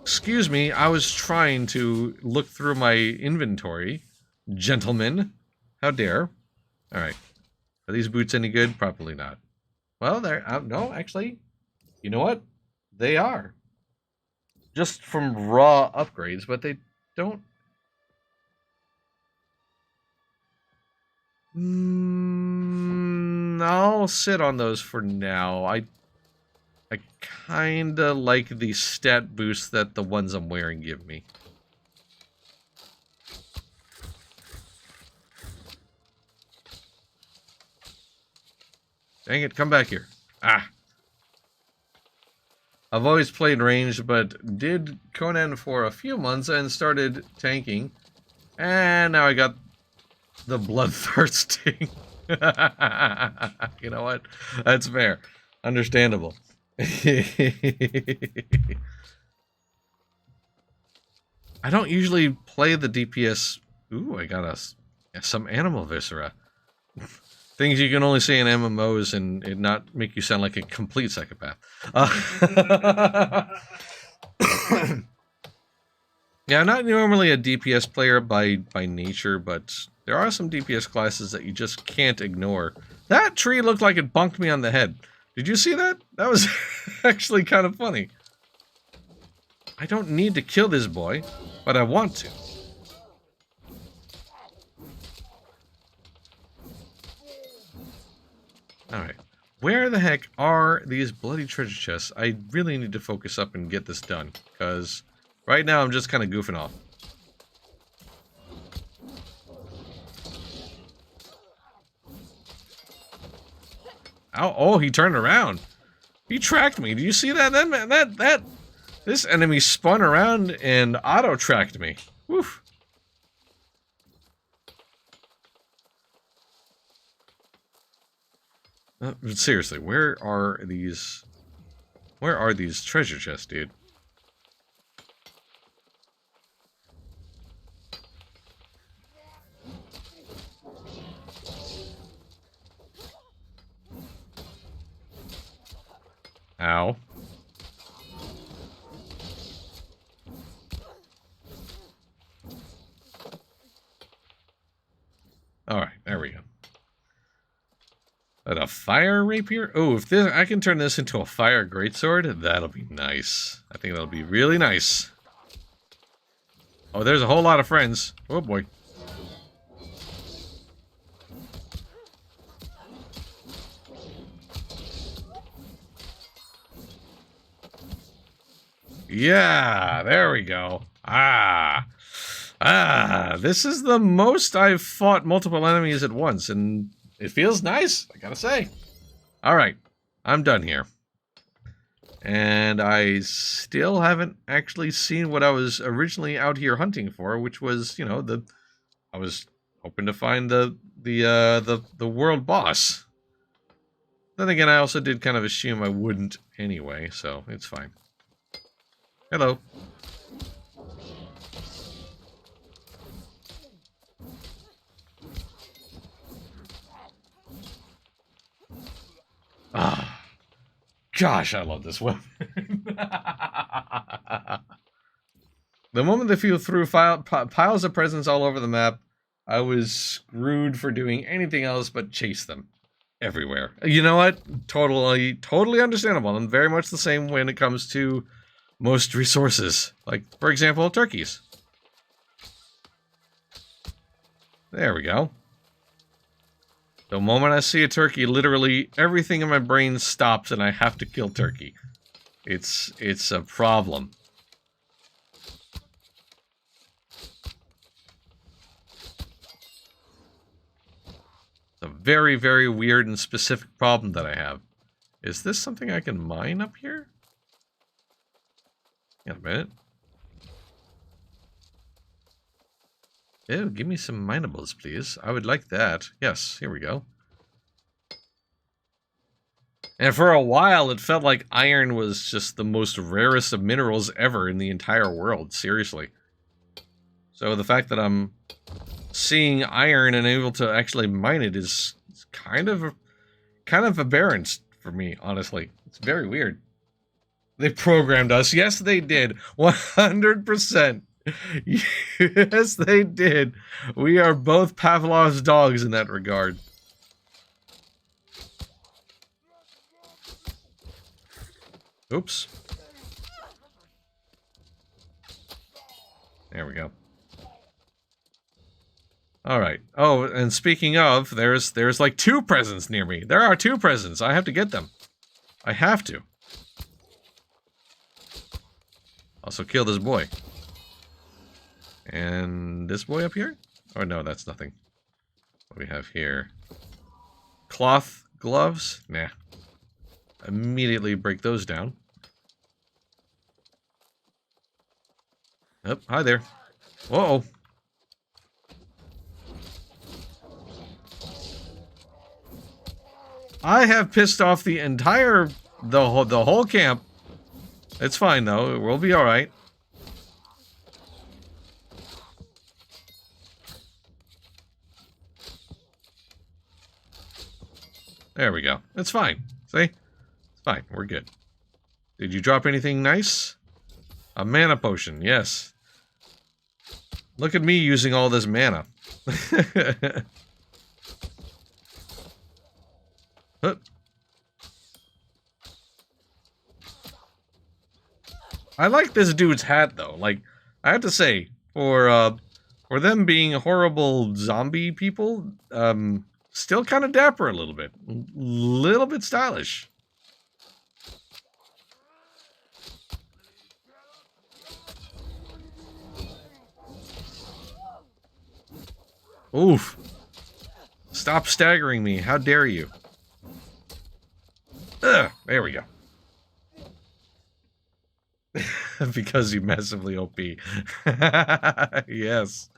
Excuse me, I was trying to look through my inventory. Gentlemen. How dare. Alright. Are these boots any good? Probably not. Well, they're... no, actually. You know what? They are. Just from raw upgrades, but they don't... I'll sit on those for now. I kinda like the stat boost that the ones I'm wearing give me. Dang it, come back here. Ah. I've always played ranged, but did Conan for a few months and started tanking. And now I got the bloodthirsting. You know what? That's fair. Understandable. I don't usually play the DPS. Ooh, I got some animal viscera. Things you can only see in MMOs and it not make you sound like a complete psychopath. Yeah, I'm not normally a DPS player by nature, but there are some DPS classes that you just can't ignore. That tree looked like it bonked me on the head. Did you see that? That was actually kind of funny. I don't need to kill this boy, but I want to. Alright. Where the heck are these bloody treasure chests? I really need to focus up and get this done, because right now I'm just kind of goofing off. Oh, he turned around. He tracked me. Do you see that? This enemy spun around and auto-tracked me. Woof. Seriously, where are these treasure chests, dude? Ow. Alright, there we go. But a fire rapier? Oh, if this, I can turn this into a fire greatsword, that'll be nice. I think that'll be really nice. Oh, there's a whole lot of friends. Oh boy. Yeah, there we go. This is the most I've fought multiple enemies at once, and it feels nice, I gotta say. Alright, I'm done here. And I still haven't actually seen what I was originally out here hunting for, which was, you know, I was hoping to find the world boss. Then again, I also did kind of assume I wouldn't anyway, so it's fine. Hello. Ah, gosh, I love this weapon. The moment they flew through piles of presents all over the map, I was screwed for doing anything else but chase them everywhere. You know what? Totally understandable. I'm very much the same when it comes to most resources. Like, for example, turkeys. There we go. The moment I see a turkey, literally everything in my brain stops and I have to kill turkey. It's a problem. It's a very, very weird and specific problem that I have. Is this something I can mine up here? Wait a minute. Ew, give me some minables, please. I would like that. Yes, here we go. And for a while, it felt like iron was just the most rarest of minerals ever in the entire world. Seriously. So the fact that I'm seeing iron and able to actually mine it is kind of aberrant for me, honestly. It's very weird. They programmed us. Yes, they did. 100%. Yes, they did. We are both Pavlov's dogs in that regard. Oops. There we go. All right. Oh, and speaking of, there's like 2 presents near me. There are 2 presents. I have to get them. I have to. Also kill this boy. And this boy up here? Oh no, that's nothing. What do we have here? Cloth gloves? Nah. Immediately break those down. Oh, hi there. Whoa. I have pissed off the whole camp. It's fine though. We'll be all right. There we go. It's fine. See? It's fine. We're good. Did you drop anything nice? A mana potion. Yes. Look at me using all this mana. I like this dude's hat though. Like, I have to say, for them being horrible zombie people, still kind of dapper a little bit. Little bit stylish. Oof. Stop staggering me. How dare you? Ugh, there we go. Because you massively OP. Yes.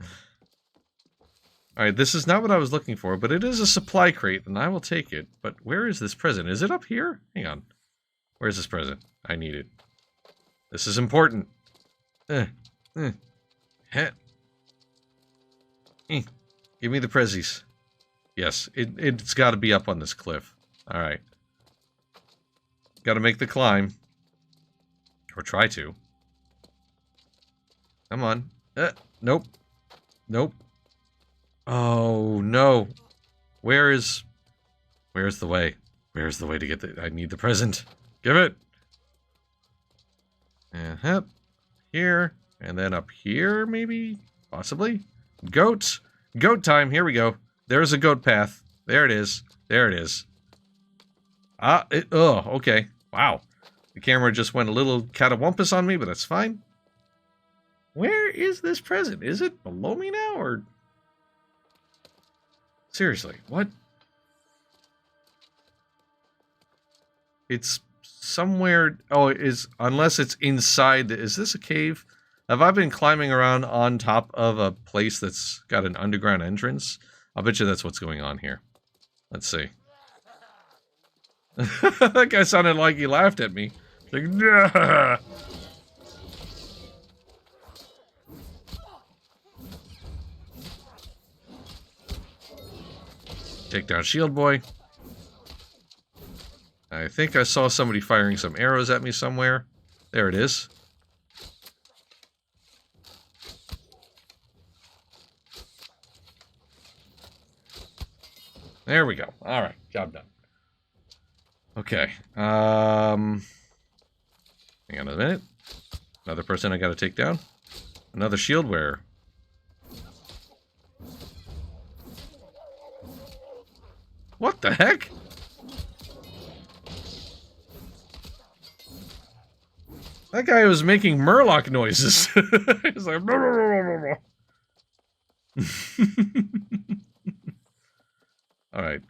Alright, this is not what I was looking for, but it is a supply crate, and I will take it. But where is this present? Is it up here? Hang on. Where's this present? I need it. This is important. Heh. Give me the prezzies. Yes, it's got to be up on this cliff. Alright. Got to make the climb. Or try to. Come on. Nope. Nope. Oh, no. Where's the way? Where's the way to get the... I need the present. Give it. And up here. And then up here, maybe? Possibly? Goats. Goat time. Here we go. There's a goat path. There it is. There it is. Oh, okay. Wow. The camera just went a little catawampus on me, but that's fine. Where is this present? Is it below me now, or... Seriously, what? It's somewhere... Oh, it is... Unless it's inside... Is this a cave? Have I been climbing around on top of a place that's got an underground entrance? I'll bet you that's what's going on here. Let's see. That guy sounded like he laughed at me. Like, nah. Take down Shield Boy. I think I saw somebody firing some arrows at me somewhere. There it is. There we go. All right, job done. Okay. Hang on a minute. Another person I got to take down. Another shield wearer. What the heck? That guy was making Murloc noises. He's like... Blah, blah, blah, blah, blah. Alright.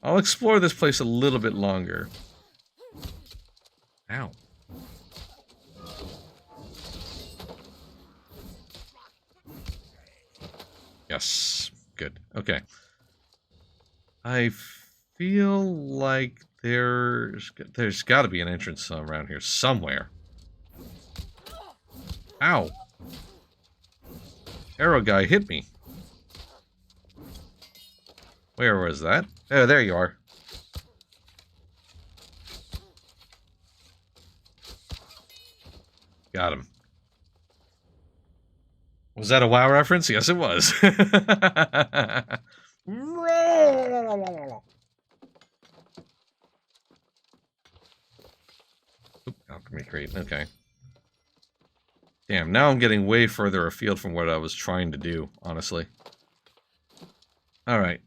I'll explore this place a little bit longer. Ow. Yes. Good. Okay. I feel like there's got to be an entrance around here somewhere. Ow. Arrow guy hit me. Where was that? Oh, there you are. Got him. Was that a WoW reference? Yes, it was. Oop, alchemy crate. Okay. Damn, now I'm getting way further afield from what I was trying to do, honestly. Alright.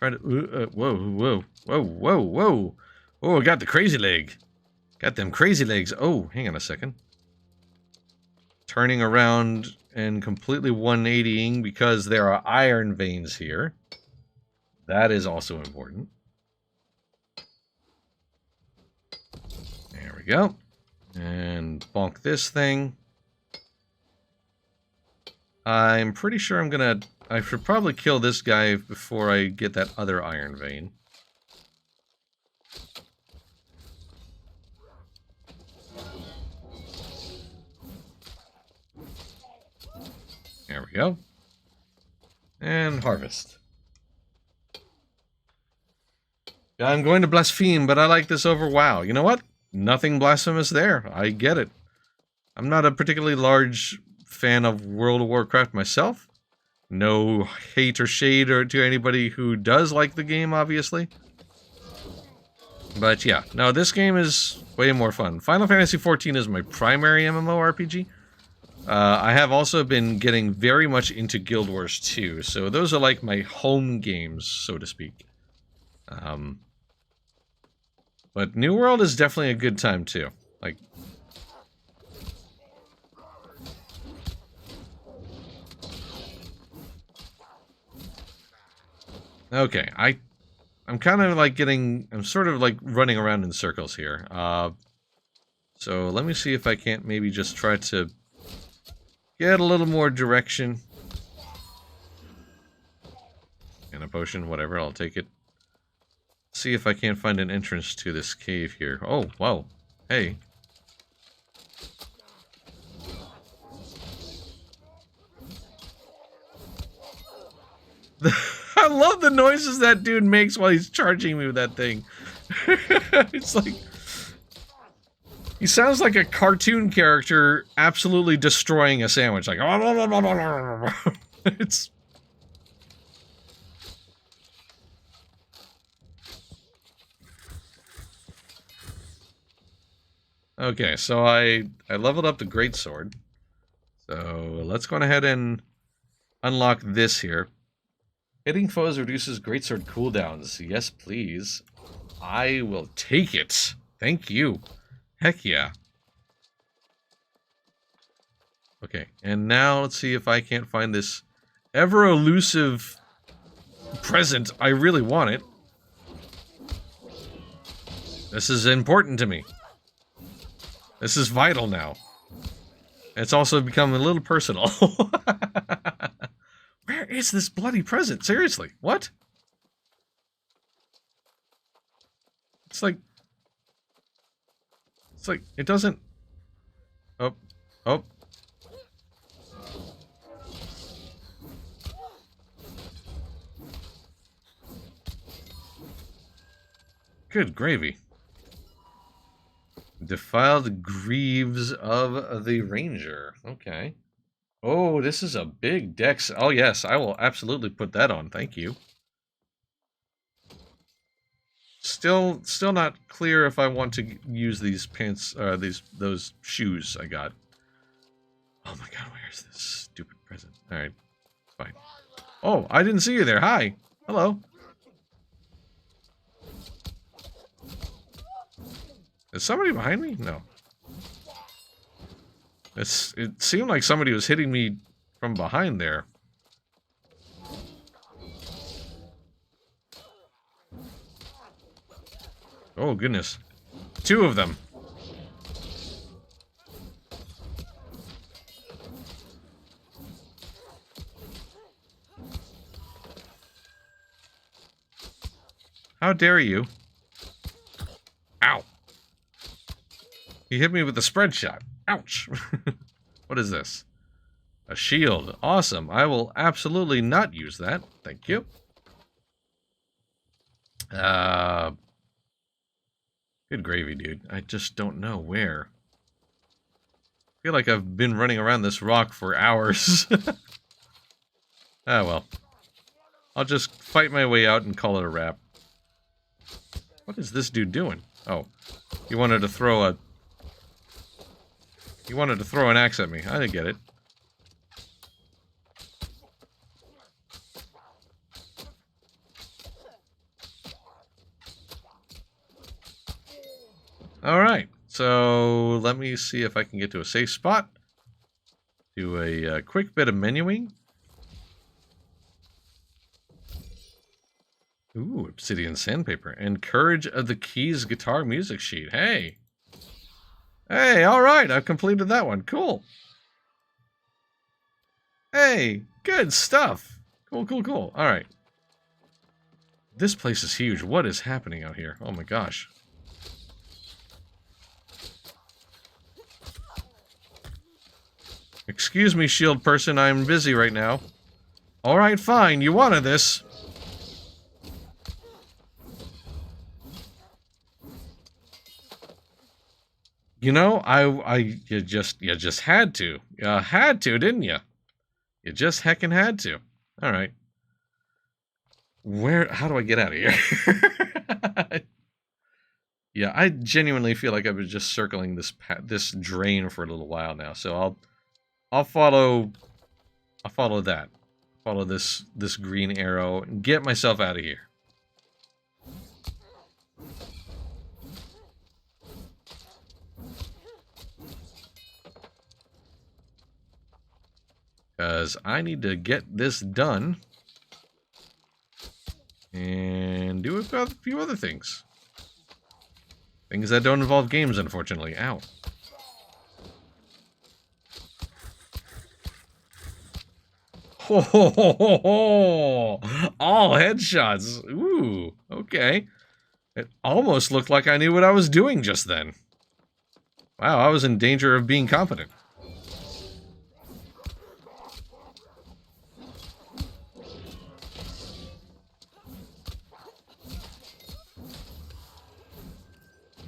Try to... whoa, whoa, whoa, whoa, whoa. Oh, I got the crazy leg. Got them crazy legs. Oh, hang on a second. Turning around and completely 180ing because there are iron veins here. That is also important. There we go. And bonk this thing. I'm pretty sure I'm gonna... I should probably kill this guy before I get that other iron vein. There we go. And harvest. I'm going to blaspheme, but I like this over WoW. You know what? Nothing blasphemous there. I get it. I'm not a particularly large fan of World of Warcraft myself. No hate or shade or to anybody who does like the game, obviously. But yeah, no, this game is way more fun. Final Fantasy XIV is my primary MMORPG. I have also been getting very much into Guild Wars 2, so those are like my home games, so to speak. But New World is definitely a good time too. Like, okay, I'm I'm kind of like I'm sort of like running around in circles here. So let me see if I can't maybe just try to get a little more direction. And a potion, whatever, I'll take it. See if I can't find an entrance to this cave here. Oh, wow. Hey. I love the noises that dude makes while he's charging me with that thing. It's like... He sounds like a cartoon character absolutely destroying a sandwich. Like... It's... Okay, so I leveled up the greatsword. So let's go ahead and unlock this here. Hitting foes reduces greatsword cooldowns. Yes, please. I will take it. Thank you. Heck yeah. Okay, and now let's see if I can't find this ever elusive present. I really want it. This is important to me. This is vital now. It's also become a little personal. Where is this bloody present? Seriously, what? It's like, it doesn't... Oh, oh. Good gravy. Defiled Greaves of the Ranger. Okay. Oh, this is a big dex. Oh, yes, I will absolutely put that on. Thank you. Still not clear if I want to use these pants, those shoes I got. Oh my god, where's this stupid present? Alright, fine. Oh, I didn't see you there. Hi. Hello. Is somebody behind me? No. It seemed like somebody was hitting me from behind there. Oh, goodness. 2 of them. How dare you? Ow. He hit me with a spread shot. Ouch. What is this? A shield. Awesome. I will absolutely not use that. Thank you. Good gravy, dude. I just don't know where. I feel like I've been running around this rock for hours. Ah, well. I'll just fight my way out and call it a wrap. What is this dude doing? Oh. He wanted to throw a... He wanted to throw an axe at me. I didn't get it. Alright, so let me see if I can get to a safe spot. Do a quick bit of menuing. Ooh, obsidian sandpaper. And Courage of the Keys guitar music sheet. Hey! Hey, alright, I've completed that one. Cool. Hey, good stuff. Cool, cool, cool. Alright. This place is huge. What is happening out here? Oh my gosh. Excuse me, shield person, I'm busy right now. Alright, fine, you wanted this. You know, you just had to. You had to, didn't you? You just heckin' had to. Alright. How do I get out of here? Yeah, I genuinely feel like I've been just circling this drain for a little while now, so I'll follow that. Follow this green arrow and get myself out of here. Because I need to get this done. And do a few other things. Things that don't involve games, unfortunately. Ow. Ho, ho, ho, ho, ho. All headshots. Ooh, okay. It almost looked like I knew what I was doing just then. Wow, I was in danger of being competent.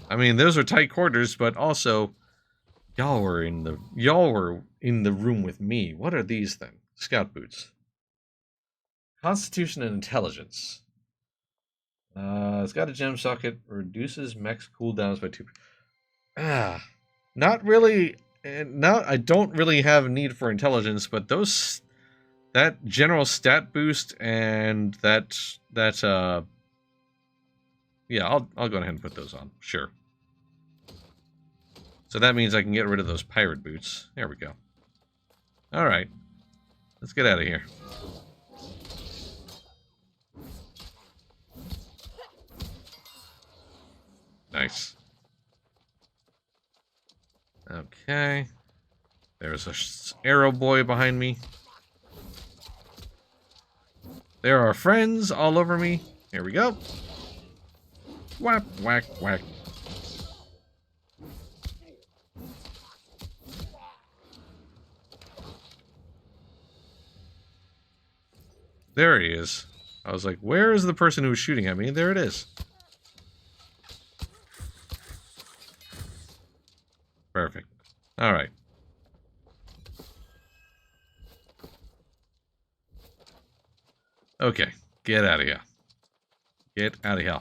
I mean, those are tight quarters, but also y'all were in the room with me. What are these then? Scout boots. Constitution and intelligence. It's got a gem socket, reduces mech's cooldowns by 2. Not really. I don't really have a need for intelligence, but that general stat boost and yeah, I'll go ahead and put those on. Sure. So that means I can get rid of those pirate boots. There we go. All right. Let's get out of here. Nice. Okay. There's a arrow boy behind me. There are friends all over me. Here we go. Whack, whack, whack. There he is. I was like, where is the person who was shooting at me? There it is. Perfect. All right. Okay. Get out of here. Get out of here.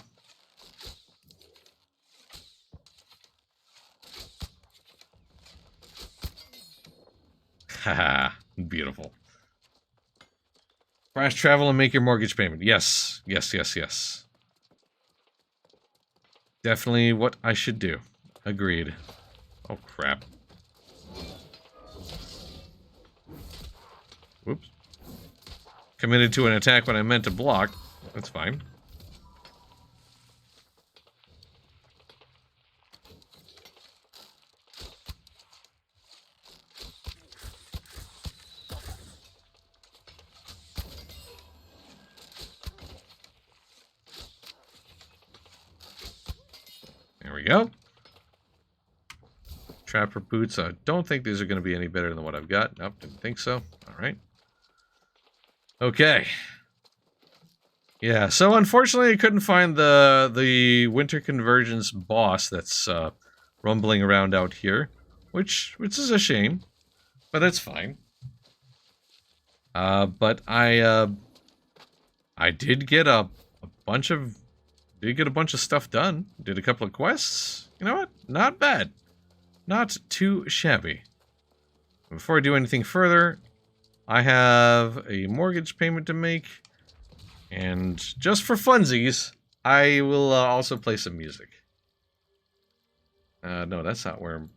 Haha. Beautiful. Fast travel and make your mortgage payment. Yes. Yes, yes, yes. Definitely what I should do. Agreed. Oh, crap. Whoops. Committed to an attack when I meant to block. That's fine. There we go. Trapper boots. I don't think these are going to be any better than what I've got. Nope, didn't think so. All right. Okay. Yeah, so unfortunately I couldn't find the Winter Convergence boss that's rumbling around out here, which is a shame, but that's fine. But I did get a bunch of stuff done. Did a couple of quests. You know what? Not bad. Not too shabby. Before I do anything further, I have a mortgage payment to make. And just for funsies, I will also play some music. No, that's not where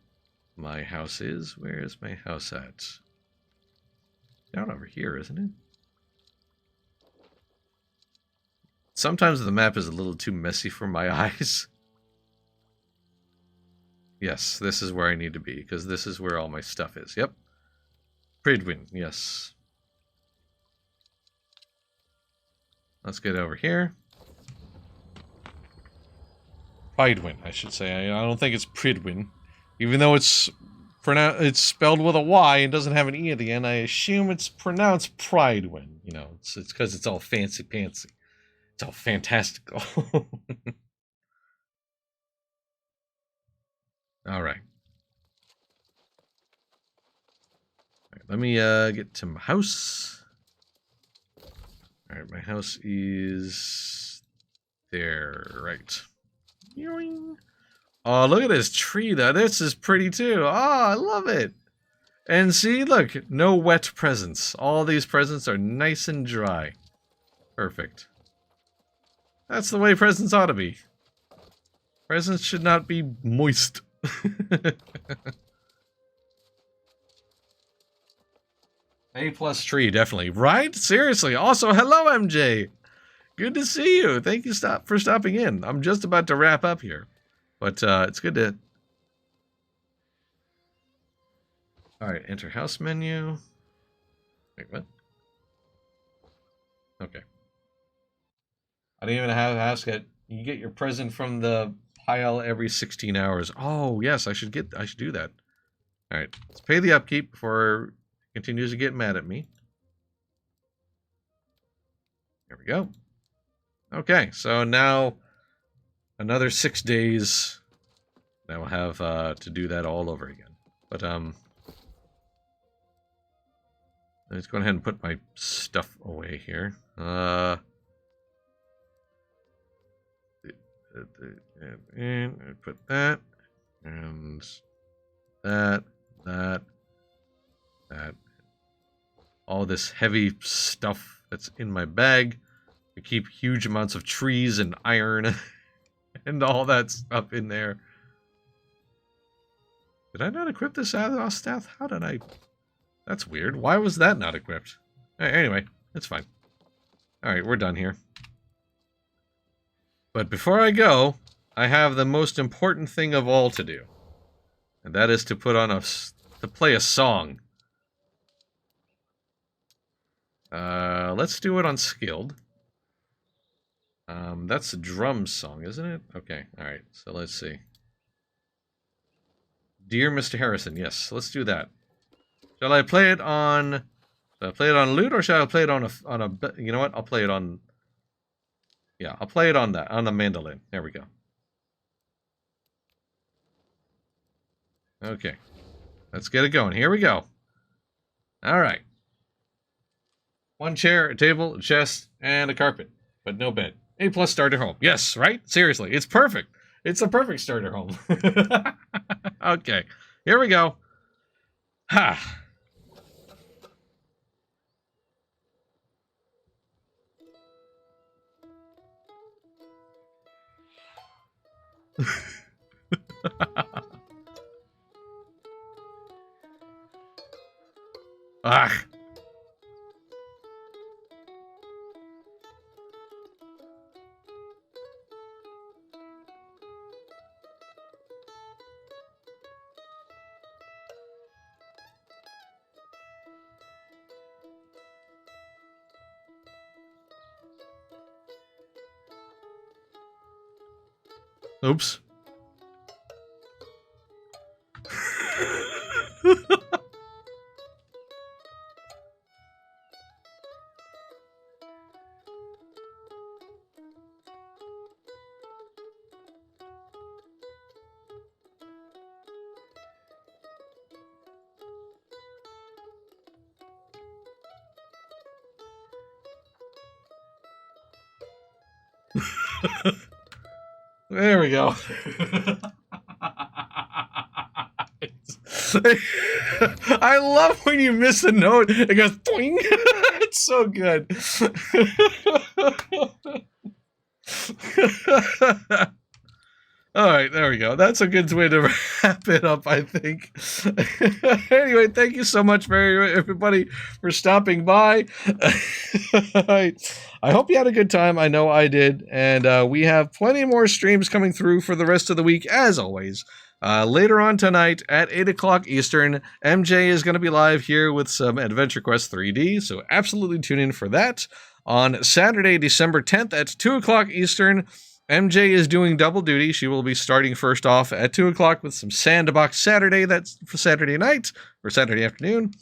my house is. Where is my house at? Down over here, isn't it? Sometimes the map is a little too messy for my eyes. Yes, this is where I need to be, because this is where all my stuff is. Yep. Pridwin, yes. Let's get over here. Pridwin, I should say. I don't think it's Pridwin. Even though it's spelled with a Y and doesn't have an E at the end, I assume it's pronounced Pridwin. You know, it's because it's all fancy-pantsy. It's all fantastical. All right. Let me get to my house. All right, my house is there, right? Oh, look at this tree, though. This is pretty, too. Oh, I love it. And see, look, no wet presents. All these presents are nice and dry. Perfect. That's the way presents ought to be. Presents should not be moist. A+ tree, definitely. Right? Seriously. Also, hello, MJ. Good to see you. Thank you for stopping in. I'm just about to wrap up here. But it's good to... Alright, enter house menu. Wait, what? Okay. I don't even have to ask it. You get your present from the pile every 16 hours. Oh, yes, I should do that. Alright, let's pay the upkeep before it continues to get mad at me. There we go. Okay, so now another 6 days. Now we'll have to do that all over again. But let's go ahead and put my stuff away here. And put that and that. All this heavy stuff that's in my bag. I keep huge amounts of trees and iron and all that stuff in there. Did I not equip this staff? How did I... That's weird. Why was that not equipped? Anyway, it's fine. Alright, we're done here. But before I go, I have the most important thing of all to do. And that is to put on to play a song. Let's do it on skilled. That's a drum song, isn't it? Okay, alright, so let's see. Dear Mr. Harrison, yes, let's do that. Shall I play it on... Shall I play it on lute, or shall I play it on a... You know what? I'll play it on... Yeah, I'll play it on that, on the mandolin. There we go. Okay. Let's get it going. Here we go. Alright. 1 chair, a table, a chest, and a carpet. But no bed. A+ starter home. Yes, right? Seriously, it's perfect. It's a perfect starter home. Okay. Here we go. Ha! Ah. Oops. There we go. I love when you miss a note. It goes boing. It's so good. All right, there we go. That's a good way to wrap it up, I think. Anyway, thank you so much, everybody, for stopping by. I hope you had a good time. I know I did. And we have plenty more streams coming through for the rest of the week, as always. Later on tonight at 8 o'clock Eastern, MJ is going to be live here with some Adventure Quest 3D, so absolutely tune in for that. On Saturday, December 10th at 2 o'clock Eastern, MJ is doing double duty. She will be starting first off at 2 o'clock with some Sandbox Saturday. That's for Saturday night or Saturday afternoon.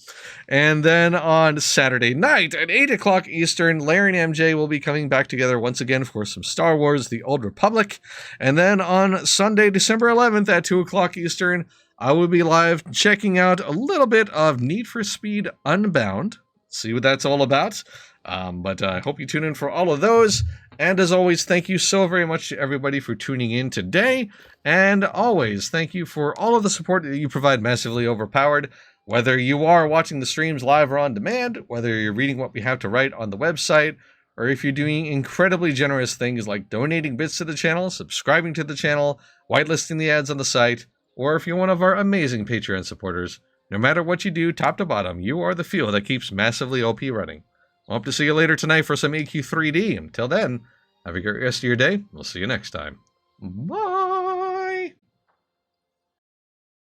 And then on Saturday night at 8 o'clock Eastern, Larry and MJ will be coming back together once again for some Star Wars The Old Republic. And then on Sunday, December 11th at 2 o'clock Eastern, I will be live checking out a little bit of Need for Speed Unbound. See what that's all about. But I hope you tune in for all of those. And as always, thank you so very much to everybody for tuning in today. And always, thank you for all of the support that you provide Massively Overpowered. Whether you are watching the streams live or on demand, whether you're reading what we have to write on the website, or if you're doing incredibly generous things like donating bits to the channel, subscribing to the channel, whitelisting the ads on the site, or if you're one of our amazing Patreon supporters, no matter what you do, top to bottom, you are the fuel that keeps Massively OP running. Hope to see you later tonight for some AQ3D. Until then, have a great rest of your day. We'll see you next time. Bye.